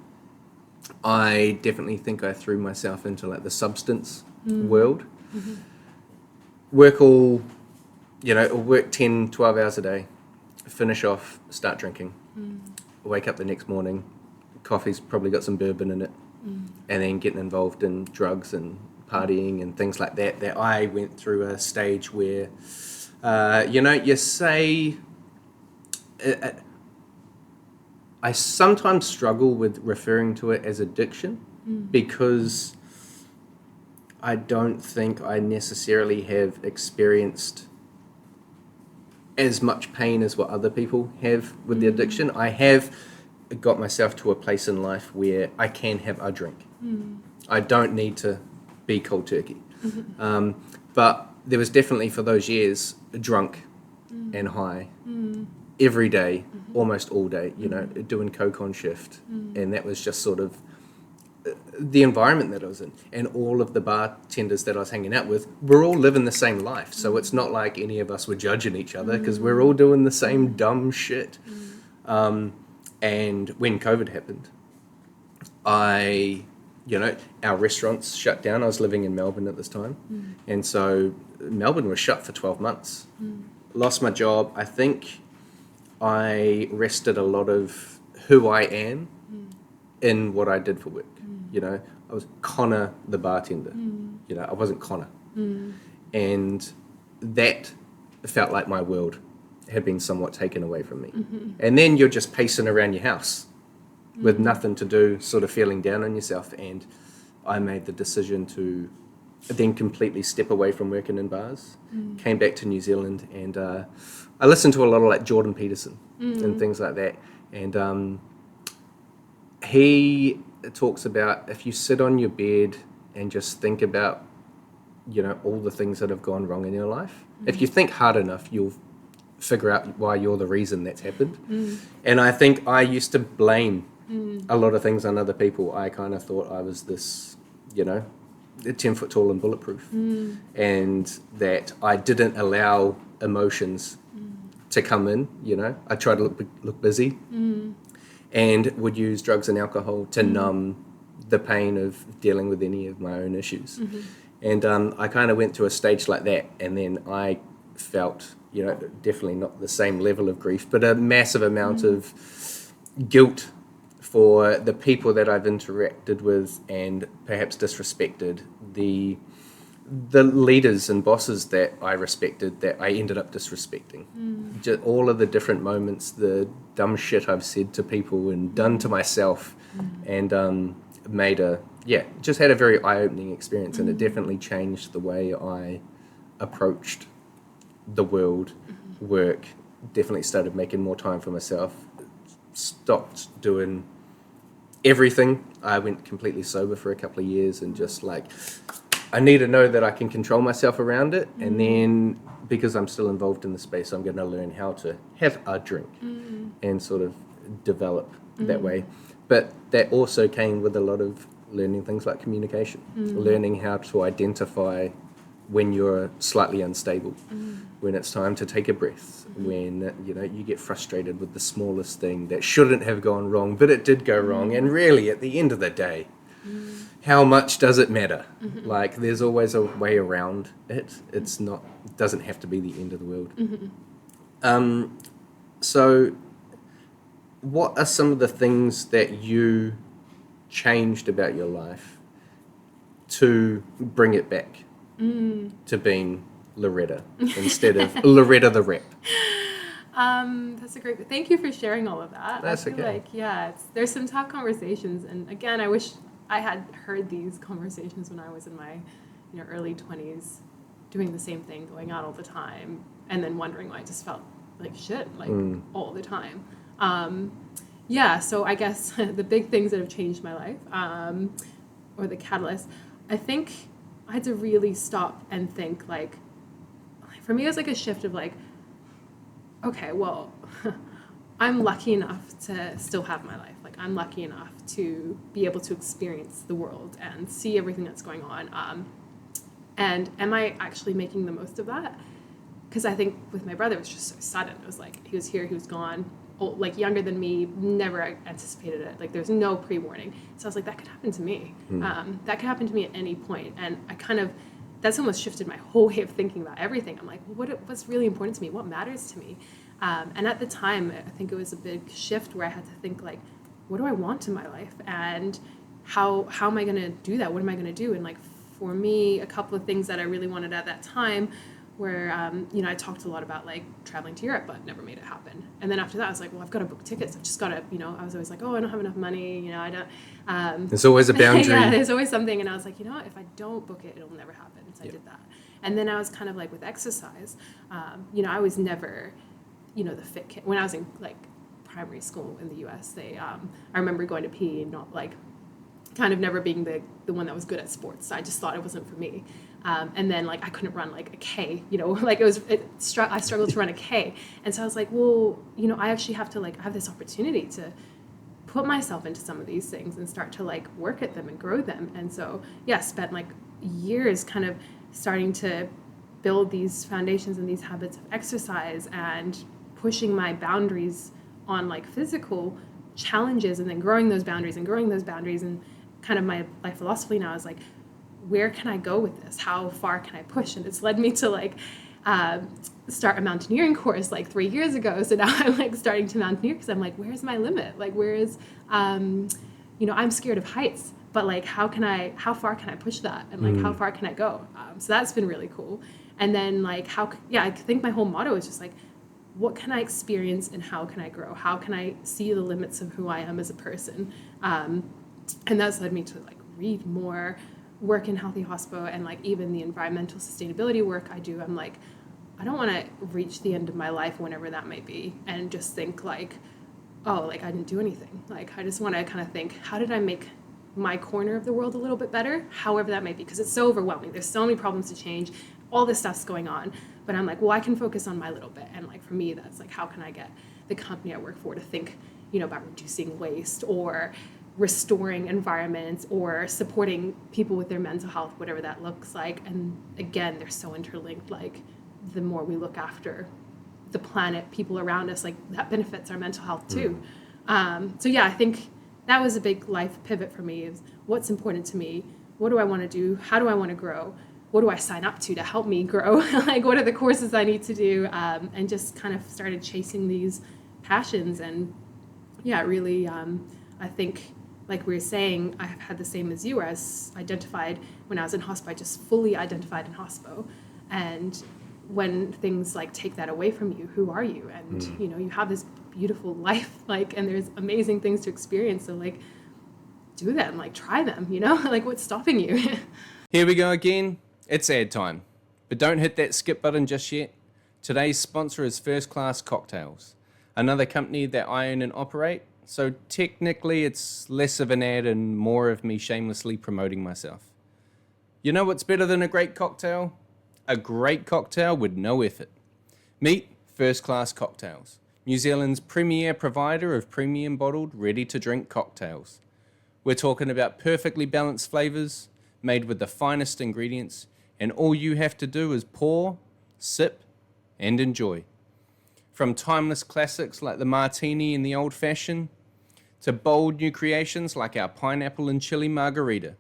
I definitely think I threw myself into like the substance world. Work work 10, 12 hours a day, finish off, start drinking, wake up the next morning, coffee's probably got some bourbon in it, and then getting involved in drugs and partying and things like that I went through a stage where you say I sometimes struggle with referring to it as addiction because I don't think I necessarily have experienced as much pain as what other people have with the addiction. I have got myself to a place in life where I can have a drink. I don't need to be cold turkey. But there was definitely for those years drunk and high every day, almost all day, doing coke on shift. And that was just sort of the environment that I was in. And all of the bartenders that I was hanging out with were all living the same life. So it's not like any of us were judging each other because we're all doing the same dumb shit. And when COVID happened, our restaurants shut down. I was living in Melbourne at this time. And so Melbourne was shut for 12 months. Lost my job. I think I rested a lot of who I am in what I did for work. I was Connor the bartender. I wasn't Connor. And that felt like my world had been somewhat taken away from me. And then you're just pacing around your house with nothing to do, sort of feeling down on yourself. And I made the decision to then completely step away from working in bars, came back to New Zealand, and I listened to a lot of like Jordan Peterson and things like that. And he talks about if you sit on your bed and just think about, all the things that have gone wrong in your life, if you think hard enough, you'll figure out why you're the reason that's happened. And I think I used to blame a lot of things on other people. I kind of thought I was this, 10 foot tall and bulletproof, and that I didn't allow emotions to come in. I tried to look busy and would use drugs and alcohol to numb the pain of dealing with any of my own issues. And I kind of went to a stage like that, and then I felt, definitely not the same level of grief, but a massive amount of guilt for the people that I've interacted with and perhaps disrespected, the leaders and bosses that I respected that I ended up disrespecting. Just all of the different moments, the dumb shit I've said to people and done to myself, and just had a very eye-opening experience, and it definitely changed the way I approached the world work, definitely started making more time for myself, stopped doing everything. I went completely sober for a couple of years and just like, I need to know that I can control myself around it. And then because I'm still involved in the space, I'm going to learn how to have a drink and sort of develop that way. But that also came with a lot of learning things like communication, learning how to identify when you're slightly unstable, when it's time to take a breath, when you get frustrated with the smallest thing that shouldn't have gone wrong, but it did go wrong. And really, at the end of the day, how much does it matter? Like, there's always a way around it. It's not, doesn't have to be the end of the world. So what are some of the things that you changed about your life to bring it back to being Loretta instead of Loretta the rep? That's a great. Thank you for sharing all of that. That's I feel okay. like there's some tough conversations, and again, I wish I had heard these conversations when I was in my early 20s, doing the same thing, going out all the time, and then wondering why I just felt like shit all the time. So I guess the big things that have changed my life, or the catalyst, I think I had to really stop and think, like, for me it was like a shift of like, okay, well, I'm lucky enough to still have my life. Like, I'm lucky enough to be able to experience the world and see everything that's going on. And am I actually making the most of that? Because I think with my brother, it was just so sudden. It was like, he was here, he was gone, like younger than me, never anticipated it. Like, there's no pre-warning. So I was like, that could happen to me. That could happen to me at any point. And that's almost shifted my whole way of thinking about everything. I'm like, what's really important to me? What matters to me? And at the time, I think it was a big shift where I had to think, like, what do I want in my life? And how am I going to do that? What am I going to do? And like, for me, a couple of things that I really wanted at that time where, I talked a lot about like traveling to Europe, but never made it happen. And then after that, I was like, well, I've got to book tickets. I've just got to, I was always like, oh, I don't have enough money. I don't. There's always a boundary. Yeah, there's always something. And I was like, if I don't book it, it'll never happen. So I did that. And then I was kind of like with exercise, I was never, the fit kid. When I was in like primary school in the U.S., I remember going to PE and not like, kind of never being the one that was good at sports. So I just thought it wasn't for me. And then like I couldn't run like a K, like I struggled to run a K. And so I was like, well, I actually have to like, I have this opportunity to put myself into some of these things and start to like work at them and grow them. And so, spent like years kind of starting to build these foundations and these habits of exercise and pushing my boundaries on like physical challenges, and then growing those boundaries. And kind of my life philosophy now is like, where can I go with this? How far can I push? And it's led me to like start a mountaineering course like 3 years ago. So now I'm like starting to mountaineer because I'm like, where's my limit? Like, where is, I'm scared of heights, but like, how far can I push that? And like, how far can I go? So that's been really cool. And then like, I think my whole motto is just like, what can I experience and how can I grow? How can I see the limits of who I am as a person? And that's led me to like read more, work in Healthy Hospo, and like even the environmental sustainability work I do. I'm like, I don't want to reach the end of my life, whenever that might be, and just think like, oh, like I didn't do anything. Like, I just want to kind of think, how did I make my corner of the world a little bit better, however that might be, because it's so overwhelming. There's so many problems to change, all this stuff's going on, but I'm like, well, I can focus on my little bit. And like, for me, that's like, how can I get the company I work for to think, about reducing waste or restoring environments or supporting people with their mental health, whatever that looks like. And again, they're so interlinked. Like, the more we look after the planet, people around us, like that benefits our mental health too. I think that was a big life pivot for me, is what's important to me, what do I want to do, how do I want to grow, what do I sign up to help me grow, like what are the courses I need to do, and just kind of started chasing these passions. And really, I think, like we were saying, I've had the same as you, where I was identified when I was in hospo. I just fully identified in hospo. And when things like take that away from you, who are you? And you have this beautiful life, like, and there's amazing things to experience. So like, do them, like try them, like what's stopping you? Here we go again. It's ad time. But don't hit that skip button just yet. Today's sponsor is First Class Cocktails, another company that I own and operate, so technically it's less of an ad and more of me shamelessly promoting myself. You know what's better than a great cocktail? A great cocktail with no effort. Meet First Class Cocktails, New Zealand's premier provider of premium bottled, ready-to-drink cocktails. We're talking about perfectly balanced flavours, made with the finest ingredients, and all you have to do is pour, sip, and enjoy. From timeless classics like the martini and the old-fashioned, to bold new creations like our pineapple and chili margarita,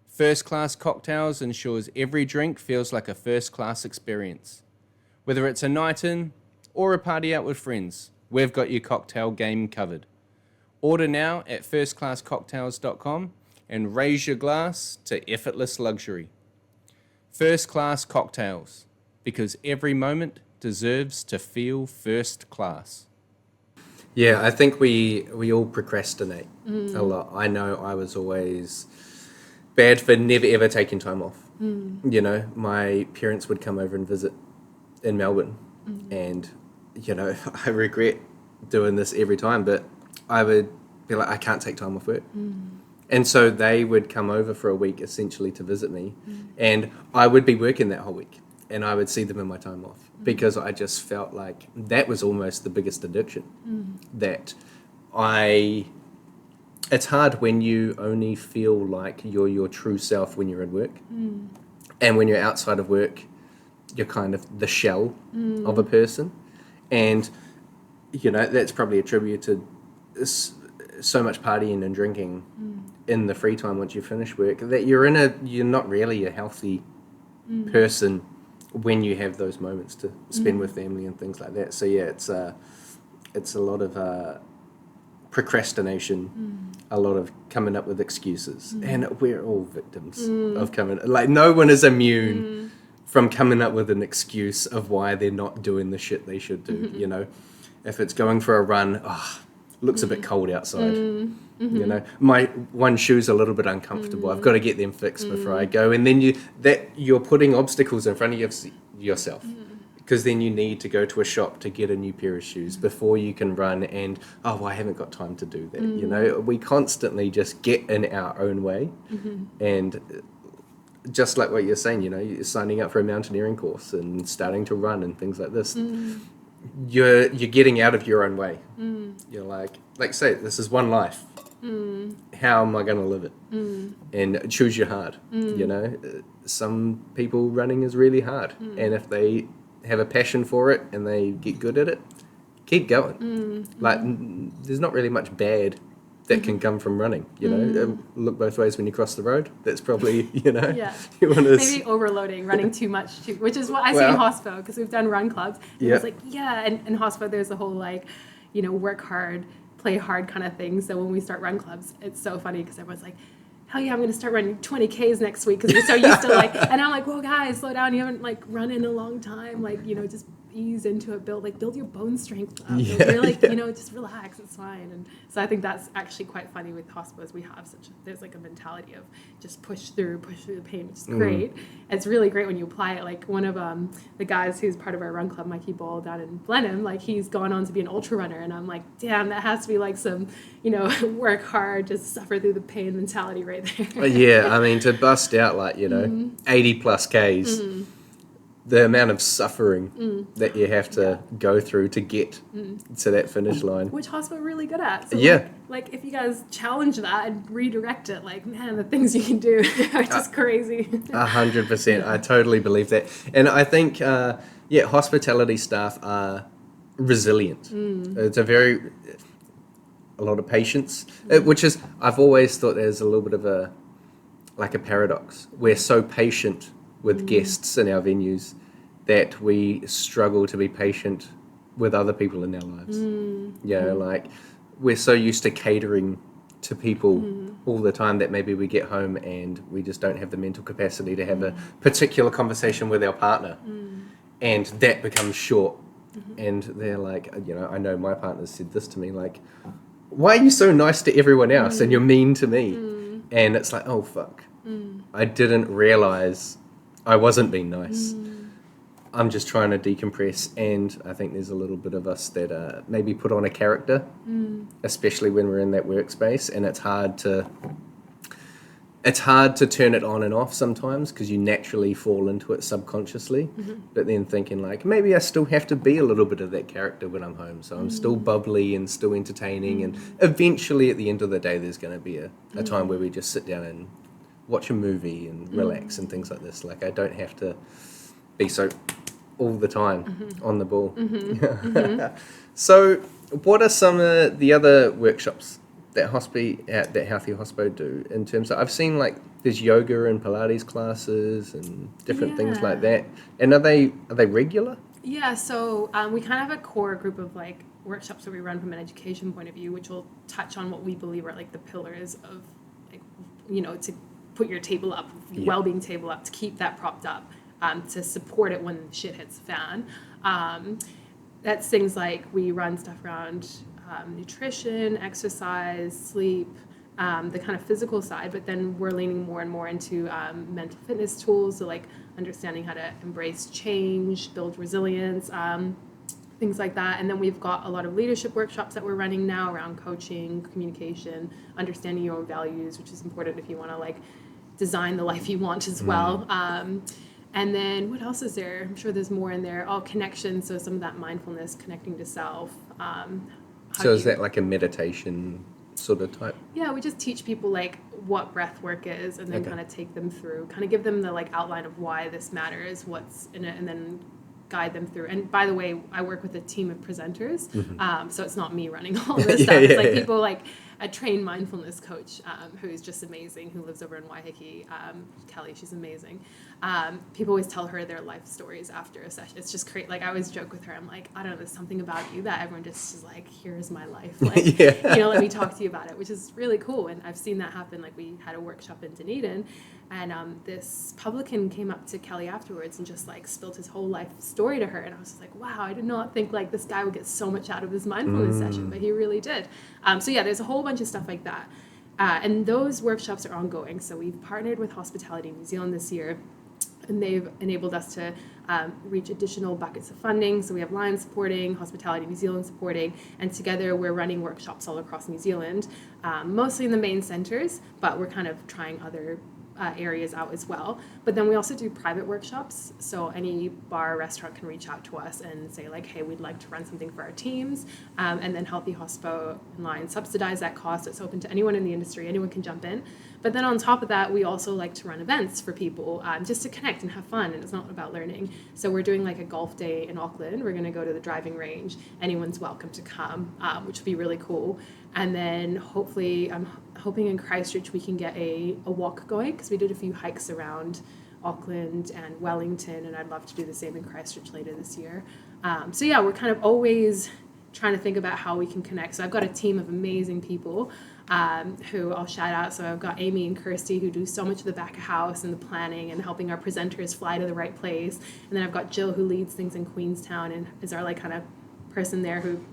First Class Cocktails ensures every drink feels like a first-class experience. Whether it's a night in or a party out with friends, we've got your cocktail game covered. Order now at firstclasscocktails.com and raise your glass to effortless luxury. First Class Cocktails, because every moment deserves to feel first class. Yeah, I think we all procrastinate a lot. I know I was always bad for never ever taking time off. You know, my parents would come over and visit in Melbourne, and you know, I regret doing this every time, but I would be like, I can't take time off work. And so they would come over for a week essentially to visit me, and I would be working that whole week, and I would see them in my time off because I just felt like that was almost the biggest addiction. It's hard when you only feel like you're your true self when you're at work, and when you're outside of work, you're kind of the shell of a person, and you know that's probably attributed to so much partying and drinking in the free time once you finish work that you're not really a healthy person when you have those moments to spend with family and things like that. So yeah, it's a lot of procrastination, a lot of coming up with excuses, and we're all victims of no one is immune from coming up with an excuse of why they're not doing the shit they should do. You know, if it's going for a run, looks a bit cold outside. You know, my one shoe's a little bit uncomfortable. I've got to get them fixed before I go. And then you're putting obstacles in front of yourself, because then you need to go to a shop to get a new pair of shoes before you can run. And I haven't got time to do that. You know, we constantly just get in our own way, and just like what you're saying, you know, you're signing up for a mountaineering course and starting to run and things like this. You're getting out of your own way. You're like say, this is one life. How am I going to live it? And choose your hard. You know, some people running is really hard, and if they have a passion for it and they get good at it, keep going. Like there's not really much bad that can come from running. You know, look both ways when you cross the road. That's probably, you know, you want to maybe overloading, running too much too, which is what I see in hospo, because we've done run clubs. And it's like, and in hospo there's a whole like, you know, work hard, play hard kind of thing. So when we start run clubs, it's so funny because everyone's like, hell yeah, I'm going to start running 20Ks next week, because we're so used to like, and I'm like, well guys, slow down, you haven't like run in a long time, like, you know, just ease into it, build your bone strength up. You're like, you know, just relax, it's fine. And so I think that's actually quite funny with hospos. We have there's like a mentality of just push through the pain, which is great. It's really great when you apply it. Like one of the guys who's part of our run club, Mikey Ball down in Blenheim, like he's gone on to be an ultra runner, and I'm like, damn, that has to be like some, you know, work hard, just suffer through the pain mentality right there. Yeah, I mean, to bust out like, you know, 80 plus Ks, the amount of suffering that you have to go through to get to that finish line. Which hospital really good at. So yeah. Like if you guys challenge that and redirect it, like, man, the things you can do are just crazy. 100%. I totally believe that. And I think, hospitality staff are resilient. It's a lot of patience, which is, I've always thought there's a little bit of a paradox. We're so patient with guests in our venues that we struggle to be patient with other people in our lives. You know, like we're so used to catering to people all the time that maybe we get home and we just don't have the mental capacity to have a particular conversation with our partner, and that becomes short. And they're like, you know, I know my partner said this to me, like, why are you so nice to everyone else and you're mean to me? And it's like, oh fuck, I didn't realize I wasn't being nice. I'm just trying to decompress, and I think there's a little bit of us that maybe put on a character, especially when we're in that workspace, and it's hard to turn it on and off sometimes because you naturally fall into it subconsciously, but then thinking like, maybe I still have to be a little bit of that character when I'm home, so I'm still bubbly and still entertaining, and eventually at the end of the day there's going to be a time where we just sit down and watch a movie and relax and things like this. Like, I don't have to be so all the time on the ball. So what are some of the other workshops that Healthy Hospo do in terms of, I've seen like there's yoga and Pilates classes and different things like that. And are they regular? Yeah, so we kind of have a core group of like workshops that we run from an education point of view, which will touch on what we believe are like the pillars of like, you know, to put your table up, your well-being table up, to keep that propped up, to support it when shit hits the fan. That's things like we run stuff around nutrition, exercise, sleep, the kind of physical side, but then we're leaning more and more into mental fitness tools, so like understanding how to embrace change, build resilience, things like that. And then we've got a lot of leadership workshops that we're running now around coaching, communication, understanding your own values, which is important if you want to like design the life you want as well. And then what else is there? I'm sure there's more in there. All connections, so some of that mindfulness, connecting to self. So is that like a meditation sort of type? Yeah, we just teach people like what breath work is, and then kind of take them through, kind of give them the like outline of why this matters, what's in it, and then guide them through. And by the way, I work with a team of presenters, so it's not me running all this stuff. It's like people like a trained mindfulness coach who's just amazing, who lives over in Waiheke, Kelly, she's amazing. People always tell her their life stories after a session. It's just great. Like, I always joke with her, I'm like, I don't know, there's something about you that everyone just is like, here's my life. Like, you know, let me talk to you about it, which is really cool. And I've seen that happen. Like, we had a workshop in Dunedin, and this publican came up to Kelly afterwards and just like spilled his whole life story to her. And I was just like, wow, I did not think like this guy would get so much out of this mindfulness session, but he really did. So yeah, there's a whole bunch of stuff like that. And those workshops are ongoing. So we've partnered with Hospitality New Zealand this year, and they've enabled us to reach additional buckets of funding. So we have Lions supporting, Hospitality New Zealand supporting, and together we're running workshops all across New Zealand, mostly in the main centres, but we're kind of trying other areas out as well. But then we also do private workshops, so any bar or restaurant can reach out to us and say like, hey, we'd like to run something for our teams, and then Healthy Hospo and Lions subsidize that cost. It's open to anyone in the industry, anyone can jump in. But then on top of that, we also like to run events for people, just to connect and have fun, and it's not about learning. So we're doing like a golf day in Auckland. We're going to go to the driving range. Anyone's welcome to come, which would be really cool. And then hopefully, I'm hoping in Christchurch we can get a walk going, because we did a few hikes around Auckland and Wellington, and I'd love to do the same in Christchurch later this year. So yeah, we're kind of always trying to think about how we can connect. So I've got a team of amazing people who I'll shout out. So I've got Amy and Kirsty, who do so much of the back of house and the planning and helping our presenters fly to the right place. And then I've got Jill, who leads things in Queenstown and is our like kind of person there who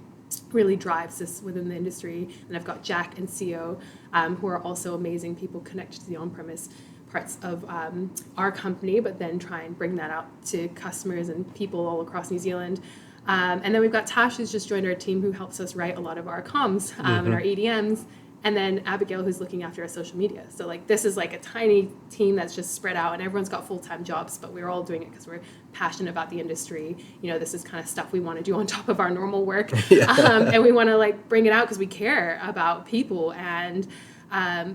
really drives this within the industry. And I've got Jack and Co, who are also amazing people connected to the on-premise parts of our company, but then try and bring that out to customers and people all across New Zealand. And then we've got Tash, who's just joined our team, who helps us write a lot of our comms and our EDMs. And then Abigail, who's looking after our social media. So like this is like a tiny team that's just spread out, and everyone's got full-time jobs, but we're all doing it because we're passionate about the industry. You know, this is kind of stuff we want to do on top of our normal work. And we want to like bring it out because we care about people. And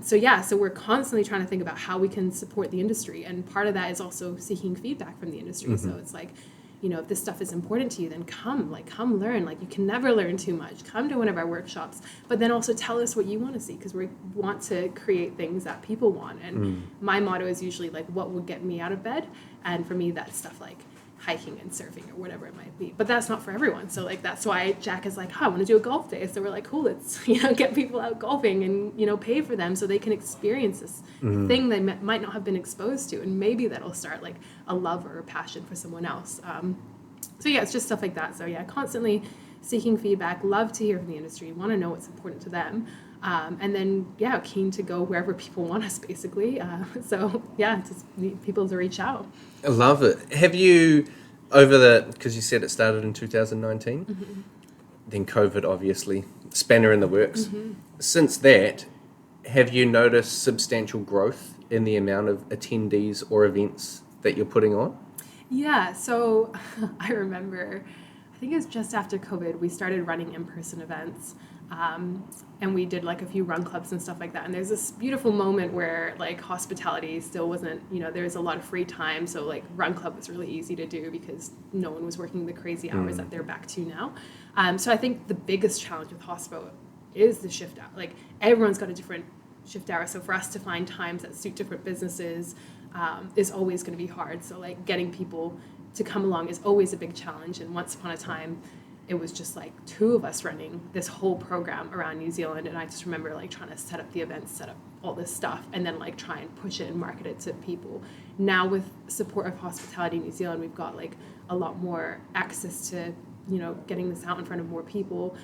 so we're constantly trying to think about how we can support the industry. And part of that is also seeking feedback from the industry. So it's like, you know, if this stuff is important to you, then come learn. Like, you can never learn too much. Come to one of our workshops, but then also tell us what you want to see, because we want to create things that people want. And my motto is usually like, what would get me out of bed? And for me, that's stuff like hiking and surfing or whatever it might be. But that's not for everyone. So like, that's why Jack is like, I want to do a golf day. So we're like, cool, let's, you know, get people out golfing and, you know, pay for them so they can experience this thing they might not have been exposed to. And maybe that'll start like a love or a passion for someone else. So yeah, it's just stuff like that. So yeah, constantly seeking feedback, love to hear from the industry, want to know what's important to them. And then, yeah, keen to go wherever people want us, basically. So yeah, just need people to reach out. I love it. Have you because you said it started in 2019, then COVID obviously, spanner in the works. Since that, have you noticed substantial growth in the amount of attendees or events that you're putting on? Yeah, so I remember, I think it was just after COVID, we started running in-person events. And we did like a few run clubs and stuff like that. And there's this beautiful moment where like hospitality still wasn't, there was a lot of free time. So like run club was really easy to do because no one was working the crazy hours that they're back to now. So I think the biggest challenge with hospo is the shift hour. Like everyone's got a different shift hour. So for us to find times that suit different businesses is always going to be hard. So like getting people to come along is always a big challenge. And once upon a time, it was just like two of us running this whole program around New Zealand. And I just remember like trying to set up the events, set up all this stuff, and then like try and push it and market it to people. Now with support of Hospitality New Zealand, we've got like a lot more access to, getting this out in front of more people,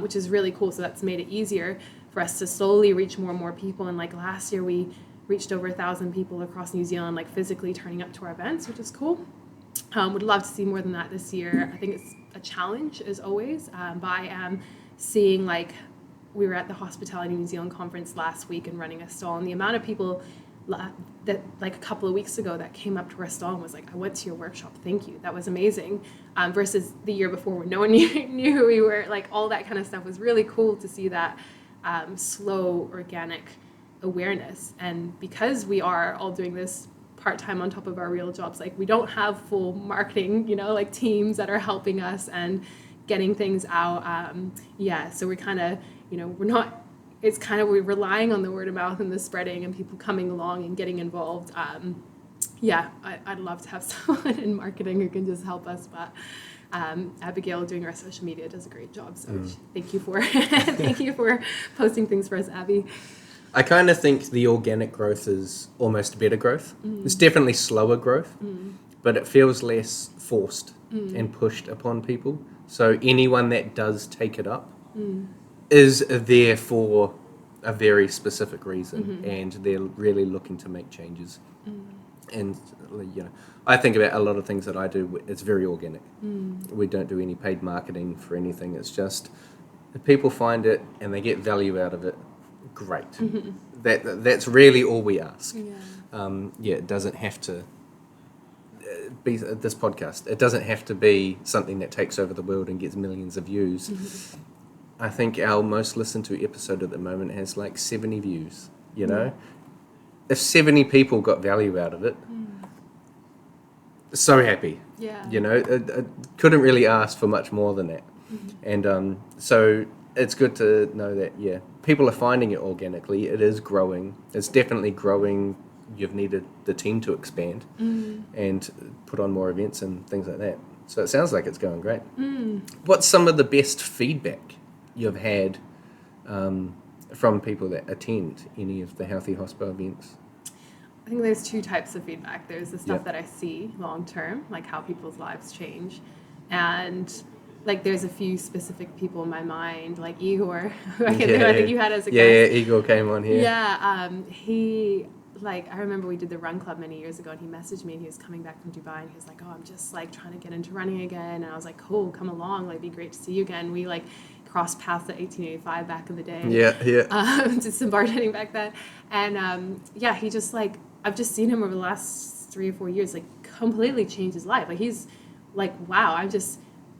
which is really cool. So that's made it easier for us to slowly reach more and more people. And like last year, we reached over 1,000 people across New Zealand, like physically turning up to our events, which is cool. Would love to see more than that this year. I think it's a challenge as always, but I am seeing like we were at the Hospitality New Zealand conference last week and running a stall, and the amount of people that like a couple of weeks ago that came up to our stall and was like, I went to your workshop, thank you, that was amazing, versus the year before when no one knew who we were. Like all that kind of stuff was really cool to see that slow organic awareness. And because we are all doing this part-time on top of our real jobs, like we don't have full marketing, like teams that are helping us and getting things out. So we're kind of, we're not, it's kind of, we're relying on the word of mouth and the spreading and people coming along and getting involved. I'd love to have someone in marketing who can just help us, but Abigail doing our social media does a great job. So thank you for, thank you for posting things for us, Abby. I kind of think the organic growth is almost better growth. It's definitely slower growth, but it feels less forced and pushed upon people. So anyone that does take it up is there for a very specific reason, and they're really looking to make changes. And I think about a lot of things that I do, it's very organic. We don't do any paid marketing for anything. It's just if people find it and they get value out of it, great. That's really all we ask. It doesn't have to be this podcast. It doesn't have to be something that takes over the world and gets millions of views. I think our most listened to episode at the moment has like 70 views. If 70 people got value out of it, so happy. I couldn't really ask for much more than that. And so it's good to know that, people are finding it organically. It is growing. It's definitely growing. You've needed the team to expand and put on more events and things like that. So it sounds like it's going great. What's some of the best feedback you've had from people that attend any of the Healthy Hospo events? I think there's two types of feedback. There's the stuff that I see long term, like how people's lives change, and like there's a few specific people in my mind, like Igor, who I think you had as a guest. Yeah, Igor came on here. He, like, I remember we did the run club many years ago, and he messaged me, and he was coming back from Dubai, and he was like, oh, I'm just like trying to get into running again. And I was like, cool, come along, like, be great to see you again. We like crossed paths at 1885 back in the day. Did some bartending back then. And he just like, I've just seen him over the last 3 or 4 years, like completely change his life. Like he's like, wow,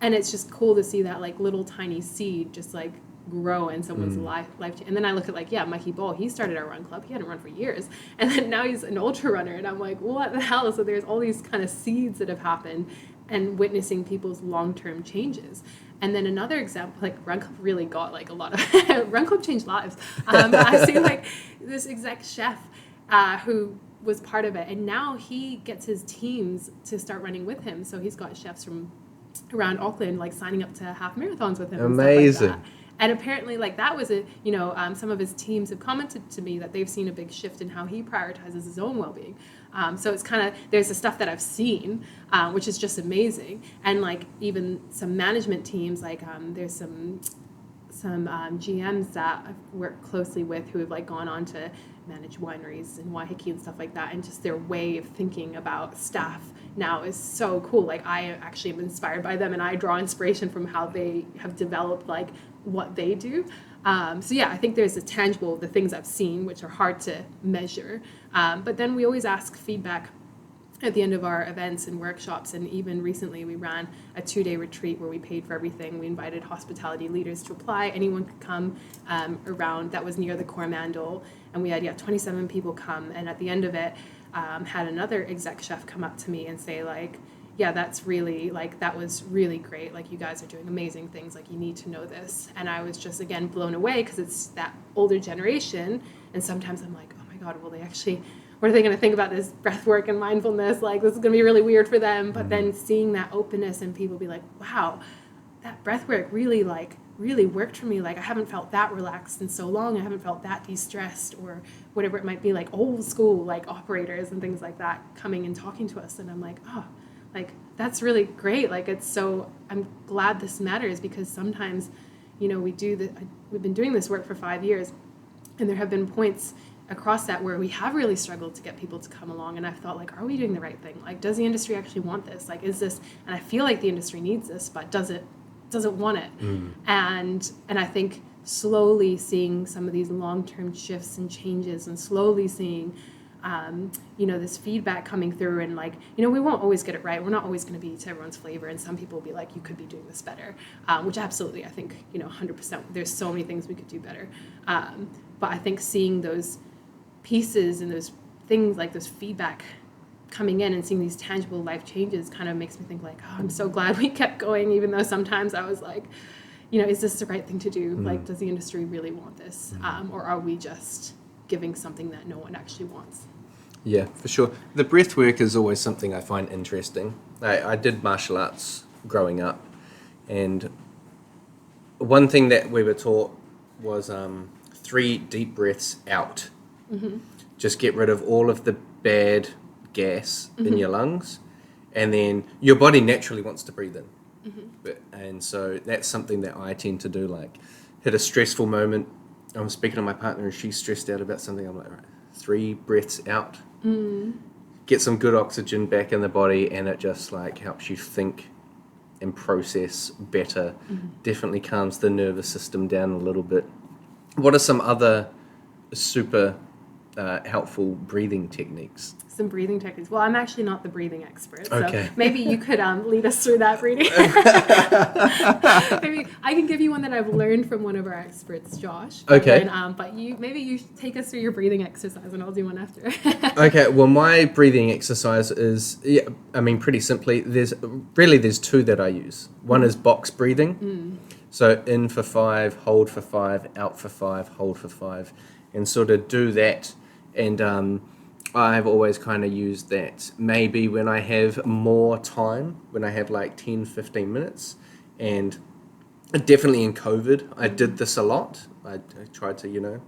and it's just cool to see that like little tiny seed just like grow in someone's life. And then I look at like, Mikey Ball, he started our run club. He hadn't run for years. And then now he's an ultra runner. And I'm like, what the hell? So there's all these kind of seeds that have happened and witnessing people's long-term changes. And then another example, like Run Club really got like a lot of, Run Club changed lives. I've seen like this exec chef who was part of it. And now he gets his teams to start running with him. So he's got chefs from around Auckland, like signing up to half marathons with him. Amazing. And stuff like that. And apparently, like that was some of his teams have commented to me that they've seen a big shift in how he prioritizes his own well-being. So it's kind of, there's the stuff that I've seen, which is just amazing. And like even some management teams, like there's some some GMs that I've worked closely with who have like gone on to manage wineries in Waiheke and stuff like that, and just their way of thinking about staff now is so cool. Like I actually am inspired by them, and I draw inspiration from how they have developed like what they do. So yeah, I think there's the things I've seen, which are hard to measure. But then we always ask feedback at the end of our events and workshops, and even recently we ran a 2-day retreat where we paid for everything. We invited hospitality leaders to apply. Anyone could come around. That was near the Coromandel, and we had 27 people come. And at the end of it, had another exec chef come up to me and say like, yeah, that's really like, that was really great. Like you guys are doing amazing things. Like you need to know this. And I was just again blown away because it's that older generation. And sometimes I'm like, oh my God, will they actually? What are they going to think about this breath work and mindfulness? Like, this is going to be really weird for them. But then seeing that openness and people be like, wow, that breath work really worked for me. Like, I haven't felt that relaxed in so long. I haven't felt that de-stressed, or whatever it might be, like old school, like operators and things like that coming and talking to us. And I'm like, oh, like, that's really great. Like, I'm glad this matters, because sometimes, we've been doing this work for 5 years, and there have been points across that where we have really struggled to get people to come along, and I've thought like, are we doing the right thing? Like, does the industry actually want this? Like, is this, and I feel like the industry needs this, but does it want it? And I think slowly seeing some of these long-term shifts and changes, and slowly seeing this feedback coming through, and like, we won't always get it right. We're not always going to be to everyone's flavor, and some people will be like, you could be doing this better, which absolutely, I think, 100%, there's so many things we could do better. But I think seeing those pieces and those things, like those feedback coming in and seeing these tangible life changes, kind of makes me think like, oh, I'm so glad we kept going, even though sometimes I was like, is this the right thing to do? Like, does the industry really want this? Or are we just giving something that no one actually wants? Yeah, for sure. The breath work is always something I find interesting. I did martial arts growing up, and one thing that we were taught was 3 deep breaths out. Just get rid of all of the bad gas in your lungs, and then your body naturally wants to breathe in. And so that's something that I tend to do. Like, hit a stressful moment, I'm speaking to my partner and she's stressed out about something, I'm like, right, 3 breaths out, get some good oxygen back in the body, and it just like helps you think and process better. Definitely calms the nervous system down a little bit. What are some other super helpful breathing techniques? Some breathing techniques. Well, I'm actually not the breathing expert, so Okay. maybe you could lead us through that breathing. Maybe I can give you one that I've learned from one of our experts, Josh. Okay. But you take us through your breathing exercise, and I'll do one after. Okay. Well, my breathing exercise is, pretty simply, there's 2 that I use. One is box breathing. So in for 5, hold for 5, out for 5, hold for 5, and sort of do that. And I've always kind of used that maybe when I have more time, when I have like 10, 15 minutes. And definitely in COVID, I did this a lot. I tried to,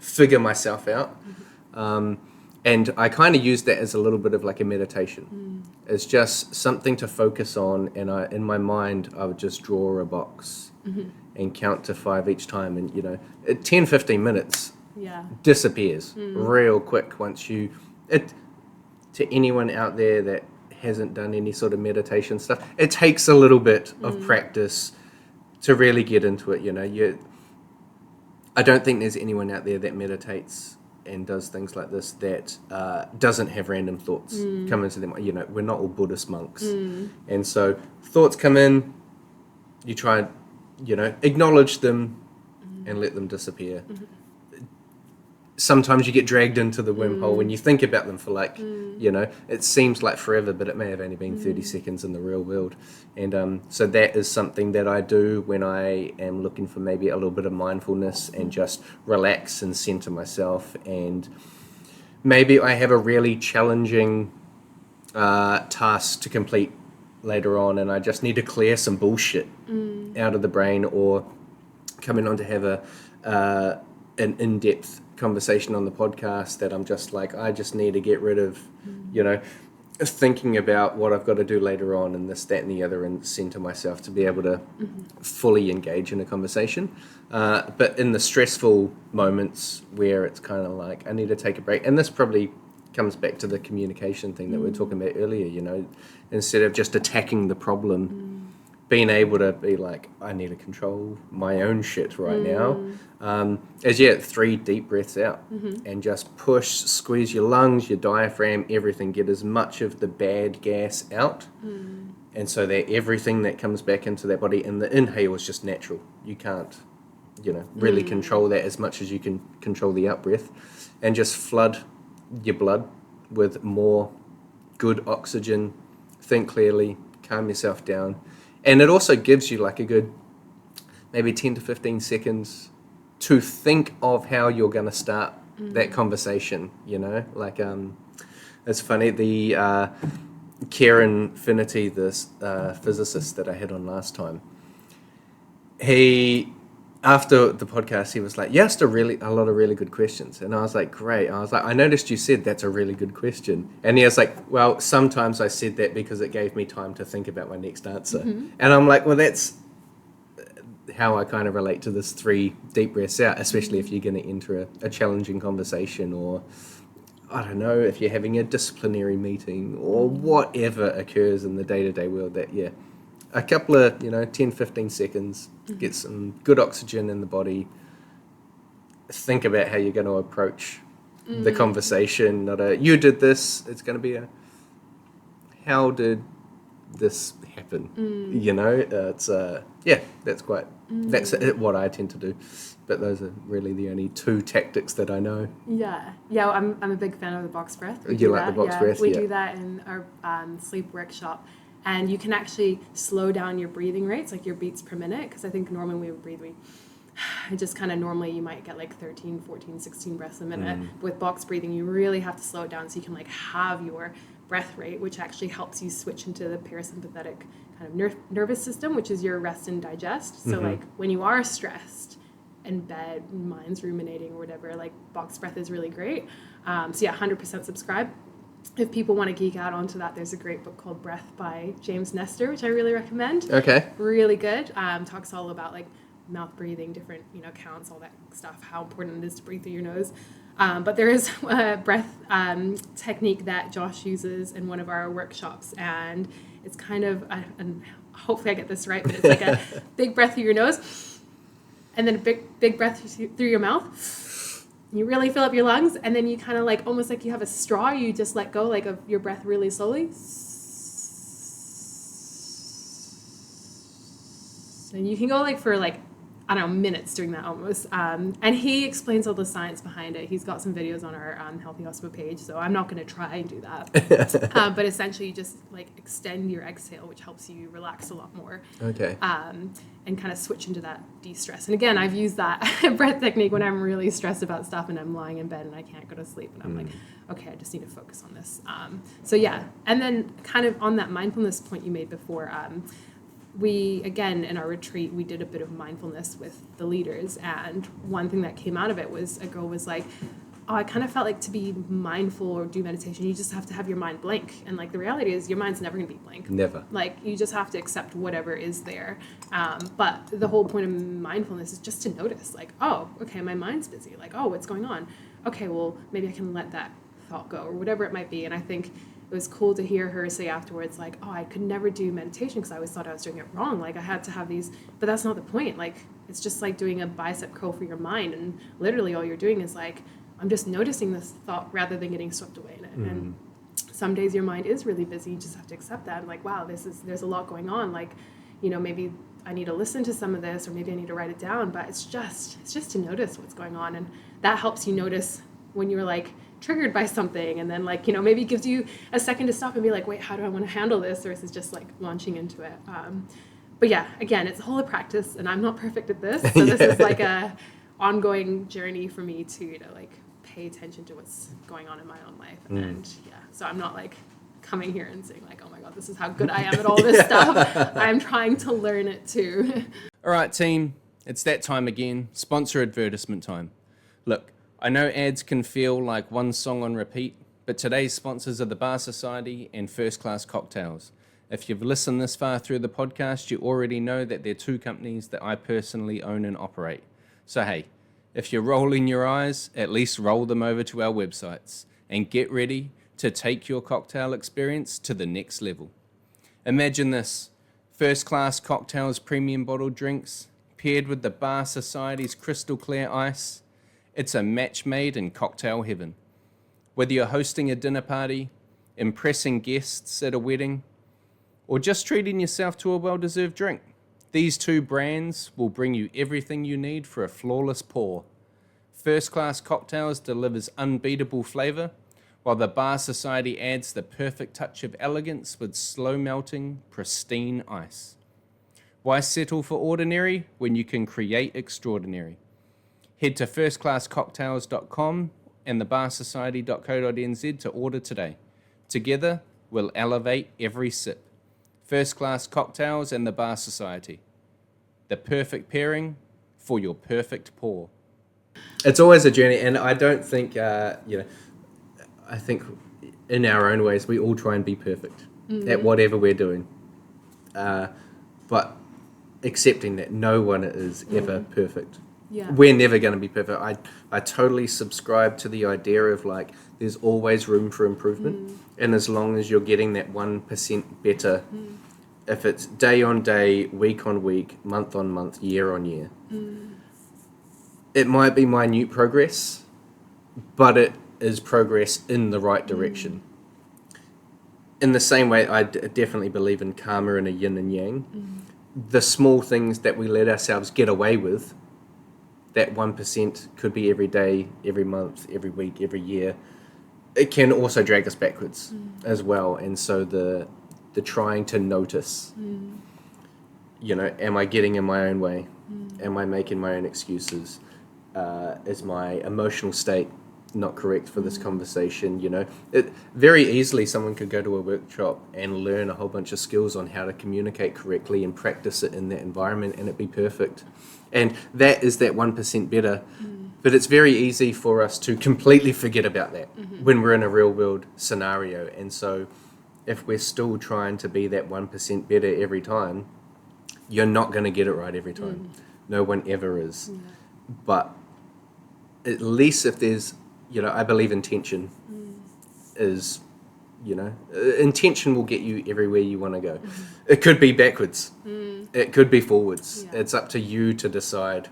figure myself out. And I kind of used that as a little bit of like a meditation. It's just something to focus on. And in my mind, I would just draw a box and count to 5 each time. And, 10, 15 minutes disappears real quick once you... To anyone out there that hasn't done any sort of meditation stuff, it takes a little bit of practice to really get into it. I don't think there's anyone out there that meditates and does things like this that doesn't have random thoughts come into them. We're not all Buddhist monks. And so thoughts come in, you try and, acknowledge them and let them disappear. Sometimes you get dragged into the wormhole when you think about them for like, it seems like forever, but it may have only been 30 seconds in the real world. And so that is something that I do when I am looking for maybe a little bit of mindfulness and just relax and center myself. And maybe I have a really challenging task to complete later on, and I just need to clear some bullshit out of the brain, or coming on to have an in-depth conversation on the podcast that I'm just like, I just need to get rid of, thinking about what I've got to do later on and this, that, and the other, and center myself to be able to fully engage in a conversation. But in the stressful moments where it's kind of like, I need to take a break, and this probably comes back to the communication thing that we were talking about earlier, you know, instead of just attacking the problem, being able to be like, I need to control my own shit right now. 3 deep breaths out and just push, squeeze your lungs, your diaphragm, everything, get as much of the bad gas out. And so that everything that comes back into that body, and the inhale is just natural. You can't, you know, really control that as much as you can control the out breath, and just flood your blood with more good oxygen, think clearly, calm yourself down. And it also gives you like a good maybe 10 to 15 seconds to think of how you're going to start that conversation, you know? Like, it's funny, the Kieran Finnerty, this physicist that I had on last time, he, after the podcast, he was like, you asked a lot of really good questions. And I was like, great. I was like, I noticed you said that's a really good question. And he was like, well, sometimes I said that because it gave me time to think about my next answer. And I'm like, well, that's how I kind of relate to this 3 deep breaths out, especially if you're going to enter a challenging conversation, or I don't know, if you're having a disciplinary meeting or whatever occurs in the day-to-day world, that, yeah, a couple of, 10, 15 seconds, get some good oxygen in the body, think about how you're going to approach the conversation, not a, you did this, it's going to be a, how did this happen? It's, that's what I tend to do. But those are really the only 2 tactics that I know. Yeah, I'm a big fan of the box breath. You like the box breath? We do that in our sleep workshop. And you can actually slow down your breathing rates, like your beats per minute, because I think normally when we breathe, normally you might get like 13, 14, 16 breaths a minute. With box breathing, you really have to slow it down so you can like have your breath rate, which actually helps you switch into the parasympathetic kind of nervous system, which is your rest and digest. So like when you are stressed in bed, mind's ruminating or whatever, like box breath is really great. 100% subscribe. If people want to geek out onto that, there's a great book called Breath by James Nestor, which I really recommend. Okay. Really good. Talks all about like mouth breathing, different, counts, all that stuff, how important it is to breathe through your nose. But there is a breath technique that Josh uses in one of our workshops, and it's kind of, and hopefully I get this right, but it's like a big breath through your nose, and then a big breath through your mouth. You really fill up your lungs, and then you kind of like, almost like you have a straw, you just let go like of your breath really slowly. And you can go like for like, I don't know, minutes doing that almost. And he explains all the science behind it. He's got some videos on our Healthy Hospo page, so I'm not going to try and do that. But essentially, you just like extend your exhale, which helps you relax a lot more. Okay. And kind of switch into that de-stress. And again, I've used that breath technique when I'm really stressed about stuff and I'm lying in bed and I can't go to sleep. And I'm like, okay, I just need to focus on this. And then kind of on that mindfulness point you made before, we, again, in our retreat, we did a bit of mindfulness with the leaders. And one thing that came out of it was a girl was like, oh, I kind of felt like to be mindful or do meditation, you just have to have your mind blank. And like the reality is your mind's never going to be blank. Never. Like you just have to accept whatever is there. But the whole point of mindfulness is just to notice like, oh, okay, my mind's busy. Like, oh, what's going on? Okay, well, maybe I can let that thought go or whatever it might be. And I think it was cool to hear her say afterwards, like, oh, I could never do meditation because I always thought I was doing it wrong. Like I had to have these, but that's not the point. Like it's just like doing a bicep curl for your mind. And literally all you're doing is like, I'm just noticing this thought rather than getting swept away in it. And some days your mind is really busy. You just have to accept that. And like, wow, there's a lot going on. Like, maybe I need to listen to some of this, or maybe I need to write it down. But it's just to notice what's going on, and that helps you notice when you're like triggered by something, and then like maybe gives you a second to stop and be like, wait, how do I want to handle this, versus just like launching into it. But yeah, again, it's a whole practice, and I'm not perfect at this, so this is like a ongoing journey for me to like pay attention to what's going on in my own life. And so I'm not like coming here and saying like, oh my god, this is how good I am at all this stuff. I'm trying to learn it too. All right, team, it's that time again. Sponsor advertisement time. Look, I know ads can feel like one song on repeat, but today's sponsors are the Bar Society and First Class Cocktails. If you've listened this far through the podcast, you already know that they're two companies that I personally own and operate. So hey, if you're rolling your eyes, at least roll them over to our websites and get ready to take your cocktail experience to the next level. Imagine this: First Class Cocktails premium bottled drinks paired with the Bar Society's crystal clear ice. It's a match made in cocktail heaven. Whether you're hosting a dinner party, impressing guests at a wedding, or just treating yourself to a well-deserved drink, these two brands will bring you everything you need for a flawless pour. First Class Cocktails delivers unbeatable flavor, while the Bar Society adds the perfect touch of elegance with slow-melting, pristine ice. Why settle for ordinary when you can create extraordinary? Head to firstclasscocktails.com and thebarsociety.co.nz to order today. Together, we'll elevate every sip. First Class Cocktails and the Bar Society. The perfect pairing for your perfect pour. It's always a journey, and I don't think, I think in our own ways, we all try and be perfect at whatever we're doing. But accepting that no one is ever perfect. Yeah. We're never going to be perfect. I totally subscribe to the idea of like there's always room for improvement, and as long as you're getting that 1% better, if it's day on day, week on week, month on month, year on year, it might be minute progress, but it is progress in the right direction. In the same way, I definitely believe in karma and a yin and yang. The small things that we let ourselves get away with, that 1% could be every day, every month, every week, every year. It can also drag us backwards as well. And so the trying to notice, am I getting in my own way? Am I making my own excuses? Is my emotional state not correct for this conversation? Very easily someone could go to a workshop and learn a whole bunch of skills on how to communicate correctly and practice it in that environment, and it'd be perfect. And that is that 1% better. But it's very easy for us to completely forget about that when we're in a real world scenario. And so if we're still trying to be that 1% better every time, you're not going to get it right every time. No one ever is. But at least if there's, I believe intention is, intention will get you everywhere you want to go. It could be backwards. It could be forwards. Yeah. It's up to you to decide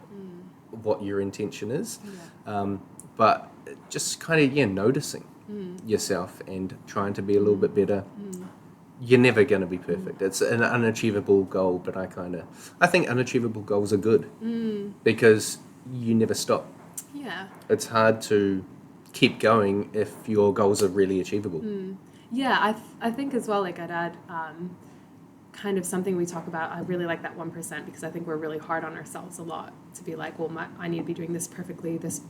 what your intention is. But just kind of, noticing yourself and trying to be a little bit better. You're never going to be perfect. It's an unachievable goal, but I think unachievable goals are good because you never stop. Yeah. It's hard to keep going if your goals are really achievable. Yeah, I think as well, like I'd add kind of something we talk about. I really like that 1% because I think we're really hard on ourselves a lot to be like, well, I need to be doing this perfectly, this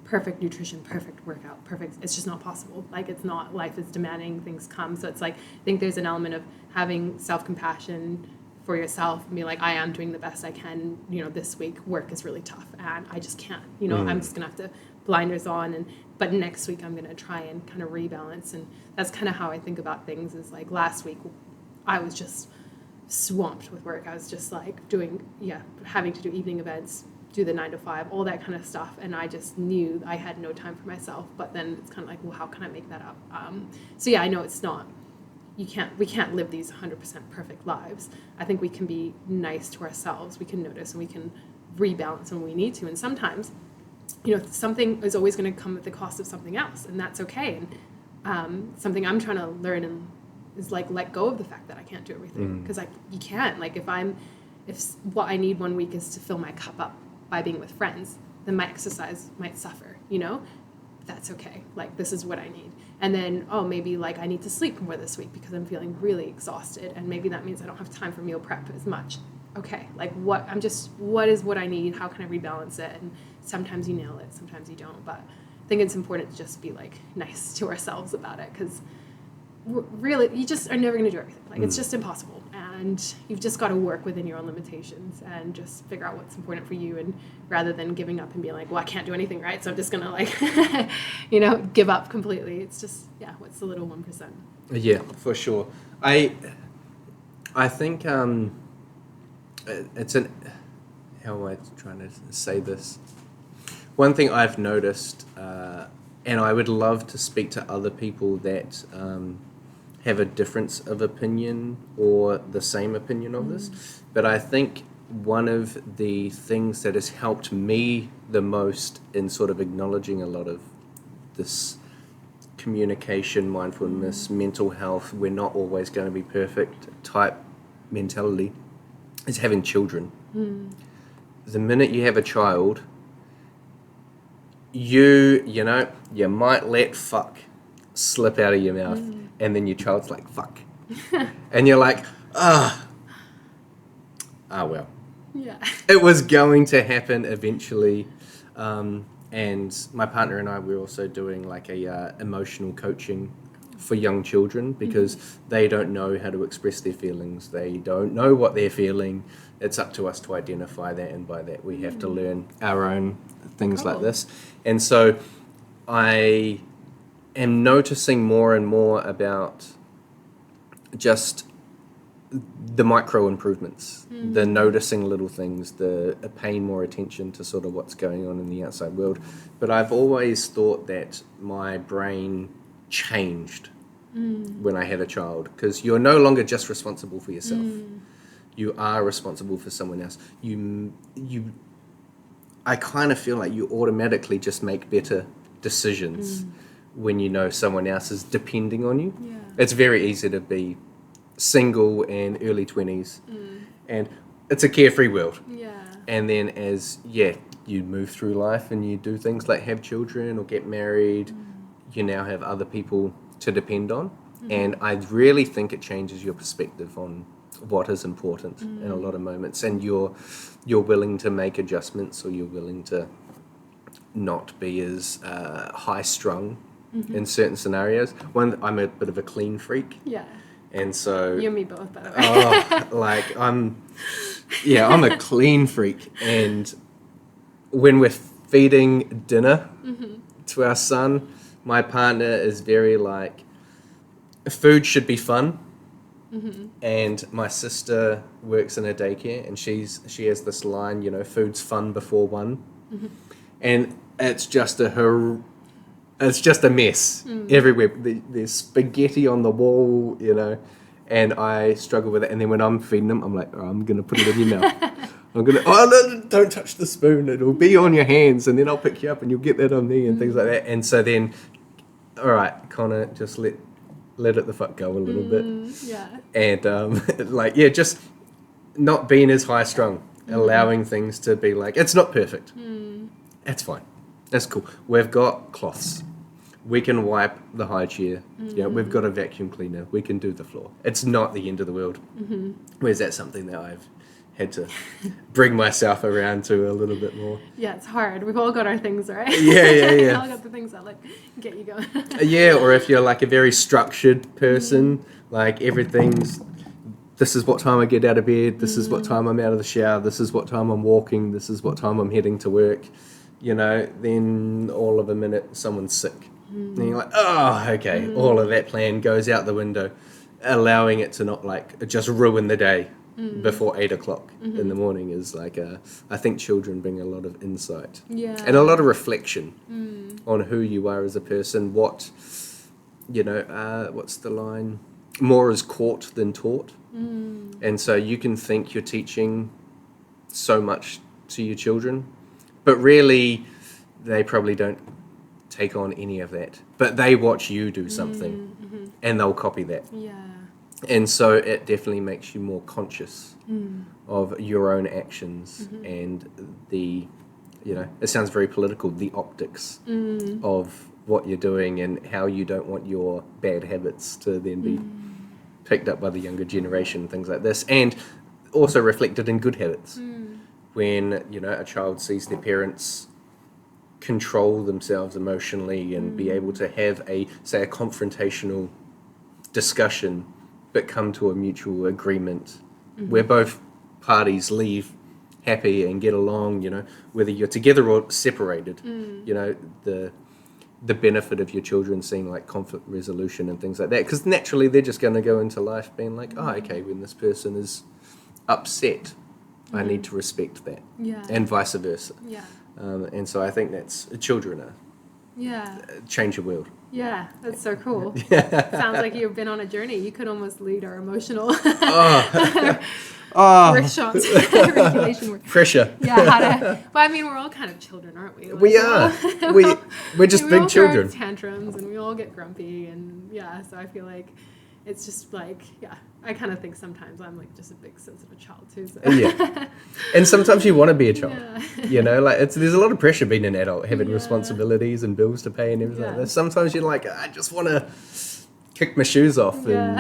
perfect nutrition, perfect workout, perfect. It's just not possible. Like it's not, life is demanding, things come. So it's like, I think there's an element of having self-compassion for yourself and be like, I am doing the best I can. This week work is really tough and I just can't, I'm just gonna have to blinders on but next week I'm gonna try and kind of rebalance. And that's kind of how I think about things. Is like last week I was just swamped with work. I was just like having to do evening events, do the 9 to 5, all that kind of stuff. And I just knew I had no time for myself. But then it's kind of like, well, how can I make that up? So yeah, I know it's not, we can't live these 100% perfect lives. I think we can be nice to ourselves. We can notice and we can rebalance when we need to. And sometimes, something is always going to come at the cost of something else, and that's okay. And something I'm trying to learn is like let go of the fact that I can't do everything, because you can't. Like if what I need one week is to fill my cup up by being with friends, then my exercise might suffer. That's okay. Like this is what I need. And then maybe like I need to sleep more this week because I'm feeling really exhausted, and maybe that means I don't have time for meal prep as much. Okay, like what is what I need? How can I rebalance it? And sometimes you nail it, sometimes you don't. But I think it's important to just be like nice to ourselves about it, because really, you just are never going to do everything. Like, it's just impossible. And you've just got to work within your own limitations and just figure out what's important for you. And rather than giving up and being like, well, I can't do anything, right? So I'm just going to, like, give up completely. It's just, what's the little 1%? Yeah, for sure. I think it's how am I trying to say this? One thing I've noticed, and I would love to speak to other people that have a difference of opinion or the same opinion of this, but I think one of the things that has helped me the most in sort of acknowledging a lot of this communication, mindfulness, mental health, we're not always going to be perfect type mentality, is having children. The minute you have a child, you might let fuck slip out of your mouth, and then your child's like, fuck. And you're like, well. Yeah. It was going to happen eventually. And my partner and I, we're also doing like a emotional coaching for young children because they don't know how to express their feelings. They don't know what they're feeling. It's up to us to identify that, and by that we have to learn our own things like this. And so I am noticing more and more about just the micro improvements, the noticing little things, the paying more attention to sort of what's going on in the outside world. But I've always thought that my brain changed when I had a child, because you're no longer just responsible for yourself. You are responsible for someone else. I kind of feel like you automatically just make better decisions when you know someone else is depending on you. Yeah. It's very easy to be single and early 20s, and it's a carefree world. Yeah. And then as you move through life and you do things like have children or get married, you now have other people to depend on. And I really think it changes your perspective on what is important in a lot of moments, and you're willing to make adjustments, or you're willing to not be as high strung in certain scenarios. I'm a bit of a clean freak. Yeah. And so You and me both, by the way. I'm a clean freak, and when we're feeding dinner to our son, my partner is very like, food should be fun. And my sister works in a daycare, and she has this line, food's fun before one. And it's just a mess everywhere. There's spaghetti on the wall, and I struggle with it. And then when I'm feeding them, I'm like, I'm going to put it in your mouth. No, don't touch the spoon. It'll be on your hands, and then I'll pick you up and you'll get that on me and things like that. And so then, all right, Connor, just let it the fuck go a little bit. Yeah. And just not being as high strung, allowing things to be like, it's not perfect. That's fine. That's cool. We've got cloths. We can wipe the high chair. We've got a vacuum cleaner. We can do the floor. It's not the end of the world. Whereas that's something that I've had to bring myself around to a little bit more. Yeah, it's hard. We've all got our things, right? Yeah. We all got the things that like get you going. Or if you're like a very structured person, like this is what time I get out of bed, this is what time I'm out of the shower, this is what time I'm walking, this is what time I'm heading to work, then all of a minute someone's sick. And you're like, okay, all of that plan goes out the window, allowing it to not like just ruin the day before 8 o'clock in the morning is like, I think children bring a lot of insight and a lot of reflection on who you are as a person. What's the line? More is caught than taught. And so you can think you're teaching so much to your children, but really they probably don't take on any of that. But they watch you do something and they'll copy that. Yeah. And so it definitely makes you more conscious of your own actions and the, it sounds very political, the optics of what you're doing and how you don't want your bad habits to then be picked up by the younger generation, things like this. And also reflected in good habits. When, a child sees their parents control themselves emotionally and be able to have a confrontational discussion, but come to a mutual agreement where both parties leave happy and get along, whether you're together or separated, the benefit of your children seeing like conflict resolution and things like that, because naturally they're just going to go into life being like, oh, okay, when this person is upset, I need to respect that, and vice versa. And so I think that's children are change the world. Yeah, that's so cool. Sounds like you've been on a journey. You could almost lead our emotional workshops, regulation work. Pressure. But I mean, we're all kind of children, aren't we? Like, We are. We're just big children. Throw tantrums, and we all get grumpy, and so I feel like it's just like, I kind of think sometimes I'm like just a big sensitive child too. So. And sometimes you want to be a child, like there's a lot of pressure being an adult, having responsibilities and bills to pay and everything like that. Sometimes you're like, I just want to kick my shoes off and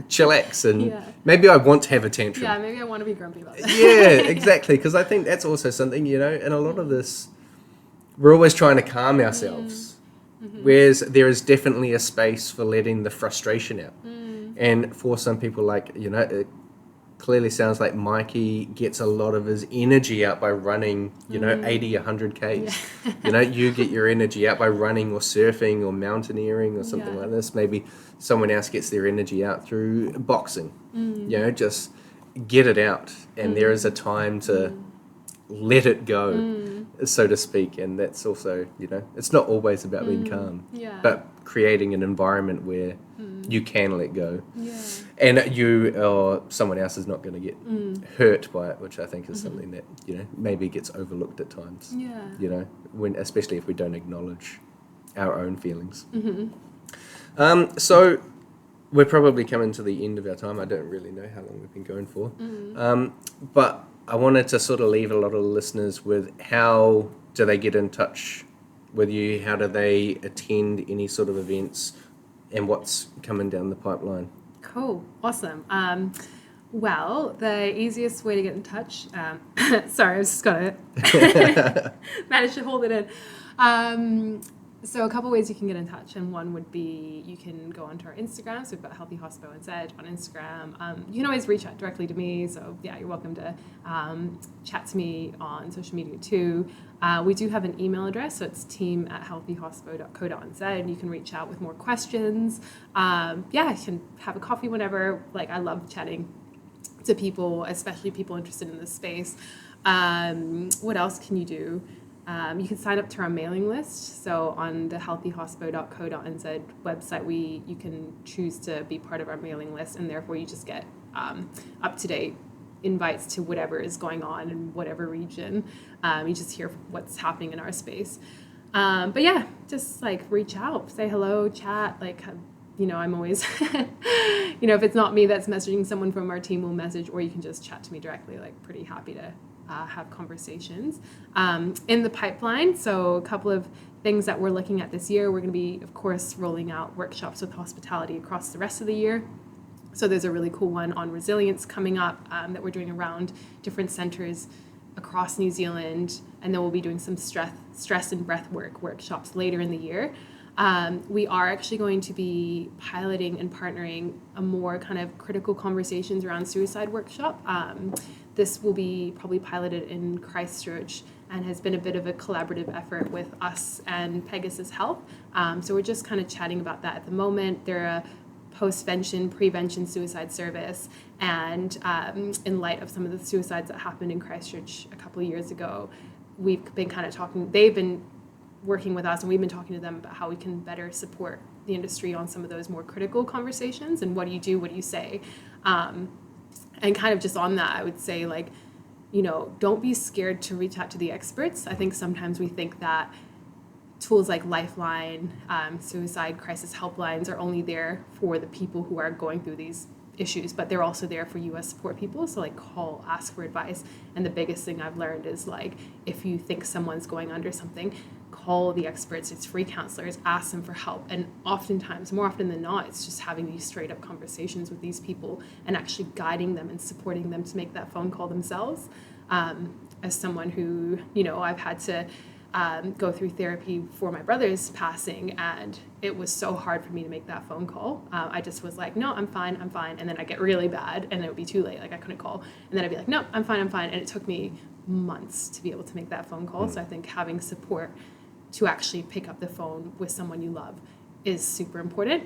chillax, and maybe I want to have a tantrum. Yeah, maybe I want to be grumpy about that. Yeah, exactly, because I think that's also something, in a lot of this, we're always trying to calm ourselves, whereas there is definitely a space for letting the frustration out. And for some people, like, it clearly sounds like Mikey gets a lot of his energy out by running, 80, 100 Ks. You get your energy out by running or surfing or mountaineering or something like this. Maybe someone else gets their energy out through boxing. Just get it out. And there is a time to let it go, so to speak. And that's also, it's not always about being calm, but creating an environment where you can let go, and you or someone else is not going to get hurt by it, which I think is something that maybe gets overlooked at times. Especially if we don't acknowledge our own feelings. So we're probably coming to the end of our time. I don't really know how long we've been going for, but I wanted to sort of leave a lot of listeners with, how do they get in touch with you? How do they attend any sort of events, and what's coming down the pipeline? Cool. Awesome. Well, the easiest way to get in touch, sorry, I just got to manage to hold it in. So a couple ways you can get in touch, and one would be you can go onto our Instagram. So we've got Healthy Hospo NZ on Instagram. You can always reach out directly to me. So you're welcome to chat to me on social media too. We do have an email address, so it's team@healthyhospo.co.nz, and you can reach out with more questions. You can have a coffee whenever. Like, I love chatting to people, especially people interested in this space. What else can you do? You can sign up to our mailing list. So on the healthyhospo.co.nz website, you can choose to be part of our mailing list, and therefore you just get up-to-date invites to whatever is going on in whatever region. You just hear what's happening in our space. Just like reach out, say hello, chat. Like, I'm always, if it's not me that's messaging, someone from our team will message, or you can just chat to me directly. Like, pretty happy to have conversations. In the pipeline, so a couple of things that we're looking at this year, we're going to be, of course, rolling out workshops with hospitality across the rest of the year. So there's a really cool one on resilience coming up that we're doing around different centres across New Zealand, and then we'll be doing some stress and breath work workshops later in the year. We are actually going to be piloting and partnering a more kind of critical conversations around suicide workshop. This will be probably piloted in Christchurch and has been a bit of a collaborative effort with us and Pegasus Health. So we're just kind of chatting about that at the moment. They're a prevention suicide service, and in light of some of the suicides that happened in Christchurch a couple of years ago, we've been kind of talking, they've been working with us, and we've been talking to them about how we can better support the industry on some of those more critical conversations, and what do you say, and kind of just on that, I would say, like, don't be scared to reach out to the experts. I think sometimes we think that tools like Lifeline, suicide crisis helplines are only there for the people who are going through these issues, but they're also there for you as support people. So, like, call, ask for advice. And the biggest thing I've learned is, like, if you think someone's going under something, call the experts. It's free counselors, ask them for help. And oftentimes, more often than not, it's just having these straight up conversations with these people and actually guiding them and supporting them to make that phone call themselves. As someone who, I've had to go through therapy for my brother's passing, and it was so hard for me to make that phone call. I just was like, no, I'm fine, and then I get really bad, and then it would be too late, like I couldn't call, and then I'd be like, no, I'm fine, and it took me months to be able to make that phone call. So I think having support to actually pick up the phone with someone you love is super important.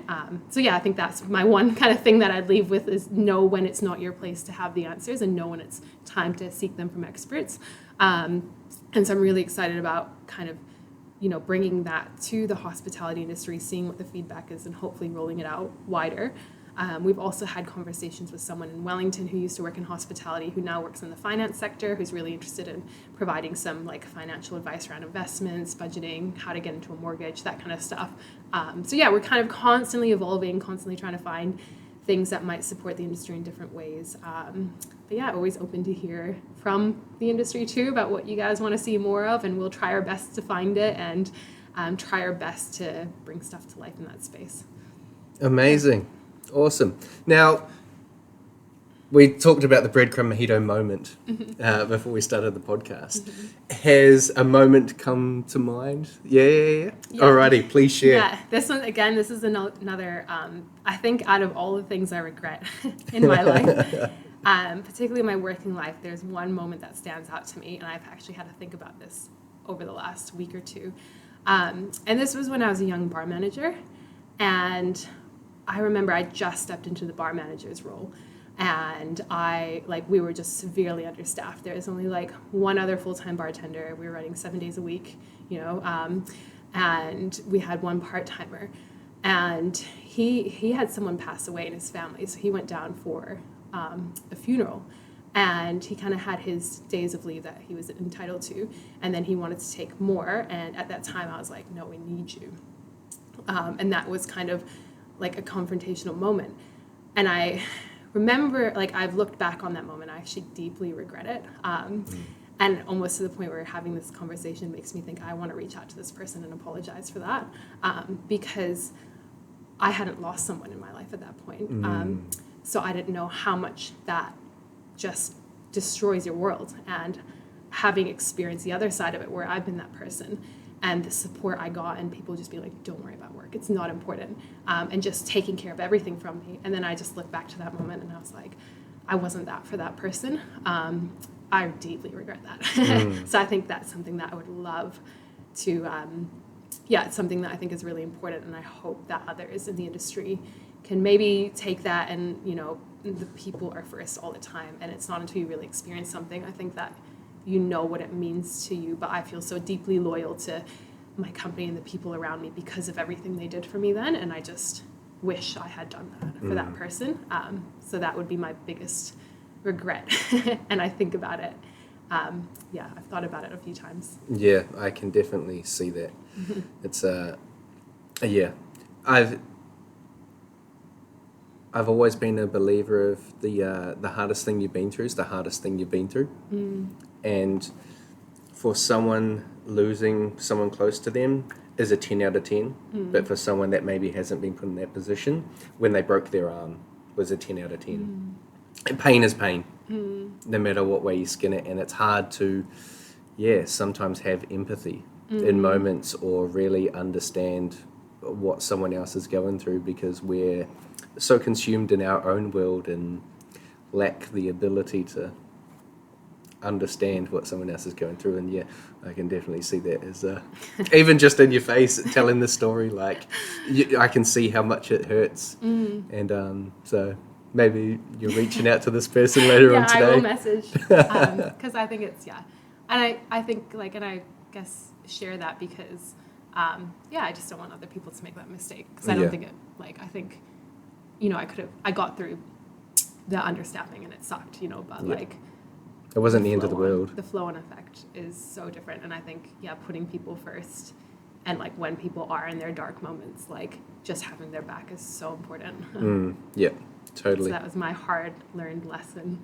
So yeah, I think that's my one kind of thing that I'd leave with, is know when it's not your place to have the answers, and know when it's time to seek them from experts. And so I'm really excited about kind of, bringing that to the hospitality industry, seeing what the feedback is, and hopefully rolling it out wider. We've also had conversations with someone in Wellington who used to work in hospitality, who now works in the finance sector, who's really interested in providing some like financial advice around investments, budgeting, how to get into a mortgage, that kind of stuff. So yeah, we're kind of constantly evolving, constantly trying to find things that might support the industry in different ways. But yeah, always open to hear from the industry too about what you guys want to see more of, and we'll try our best to find it, and try our best to bring stuff to life in that space. Amazing. Awesome. Now, we talked about the breadcrumb mojito moment before we started the podcast. Has a moment come to mind? Yeah. Alrighty, please share. Yeah, this one, again, this is another, I think out of all the things I regret in my life, particularly my working life, there's one moment that stands out to me, and I've actually had to think about this over the last week or two. And this was when I was a young bar manager, and I remember I just stepped into the bar manager's role, and we were just severely understaffed. There was only like one other full-time bartender. We were running 7 days a week, and we had one part-timer, and he had someone pass away in his family, so he went down for a funeral, and he kind of had his days of leave that he was entitled to, and then he wanted to take more, and at that time I was like, no, we need you. And that was kind of like a confrontational moment. And I remember, like, I've looked back on that moment, I actually deeply regret it. And almost to the point where having this conversation makes me think I want to reach out to this person and apologize for that, because I hadn't lost someone in my life at that point. So I didn't know how much that just destroys your world. And having experienced the other side of it, where I've been that person, and the support I got, and people just be like, don't worry about work, it's not important, and just taking care of everything from me. And then I just look back to that moment, and I was like, I wasn't that for that person. I deeply regret that. So I think that's something that I would love to, it's something that I think is really important, and I hope that others in the industry can maybe take that, and the people are first all the time, and it's not until you really experience something, I think, that you know what it means to you. But I feel so deeply loyal to my company and the people around me because of everything they did for me then, and I just wish I had done that for that person. So that would be my biggest regret. And I think about it. I've thought about it a few times. Yeah, I can definitely see that. It's I've always been a believer of the hardest thing you've been through is the hardest thing you've been through. And for someone, losing someone close to them is a 10 out of 10. But for someone that maybe hasn't been put in that position, when they broke their arm, was a 10 out of 10. And pain is pain, no matter what way you skin it. And it's hard to, sometimes have empathy in moments, or really understand what someone else is going through, because we're so consumed in our own world and lack the ability to understand what someone else is going through. And I can definitely see that as even just in your face telling the story, like I can see how much it hurts. And so maybe you're reaching out to this person later on today. I will message, because I think it's and I think, like, and I guess share that because I just don't want other people to make that mistake, because I don't think it, like, I think I got through the understaffing and it sucked, but like, it wasn't the end of the world. The flow-on effect is so different. And I think, putting people first, and like when people are in their dark moments, like just having their back is so important. Totally. So that was my hard-learned lesson.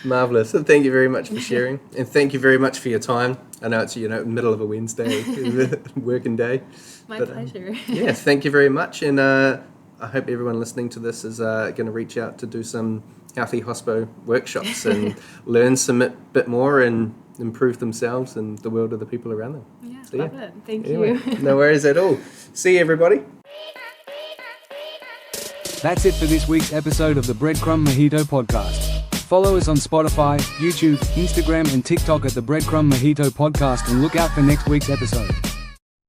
Marvellous. And thank you very much for sharing. And thank you very much for your time. I know it's, middle of a Wednesday, working day. My pleasure. Thank you very much. And I hope everyone listening to this is going to reach out to do some Healthy Hospo workshops and learn some bit more and improve themselves and the world of the people around them. Yeah, So, love it. Thank Anyway, you. no worries at all. See you, everybody. That's it for this week's episode of the Breadcrumb Mojito podcast. Follow us on Spotify, YouTube, Instagram and TikTok at the Breadcrumb Mojito podcast and look out for next week's episode.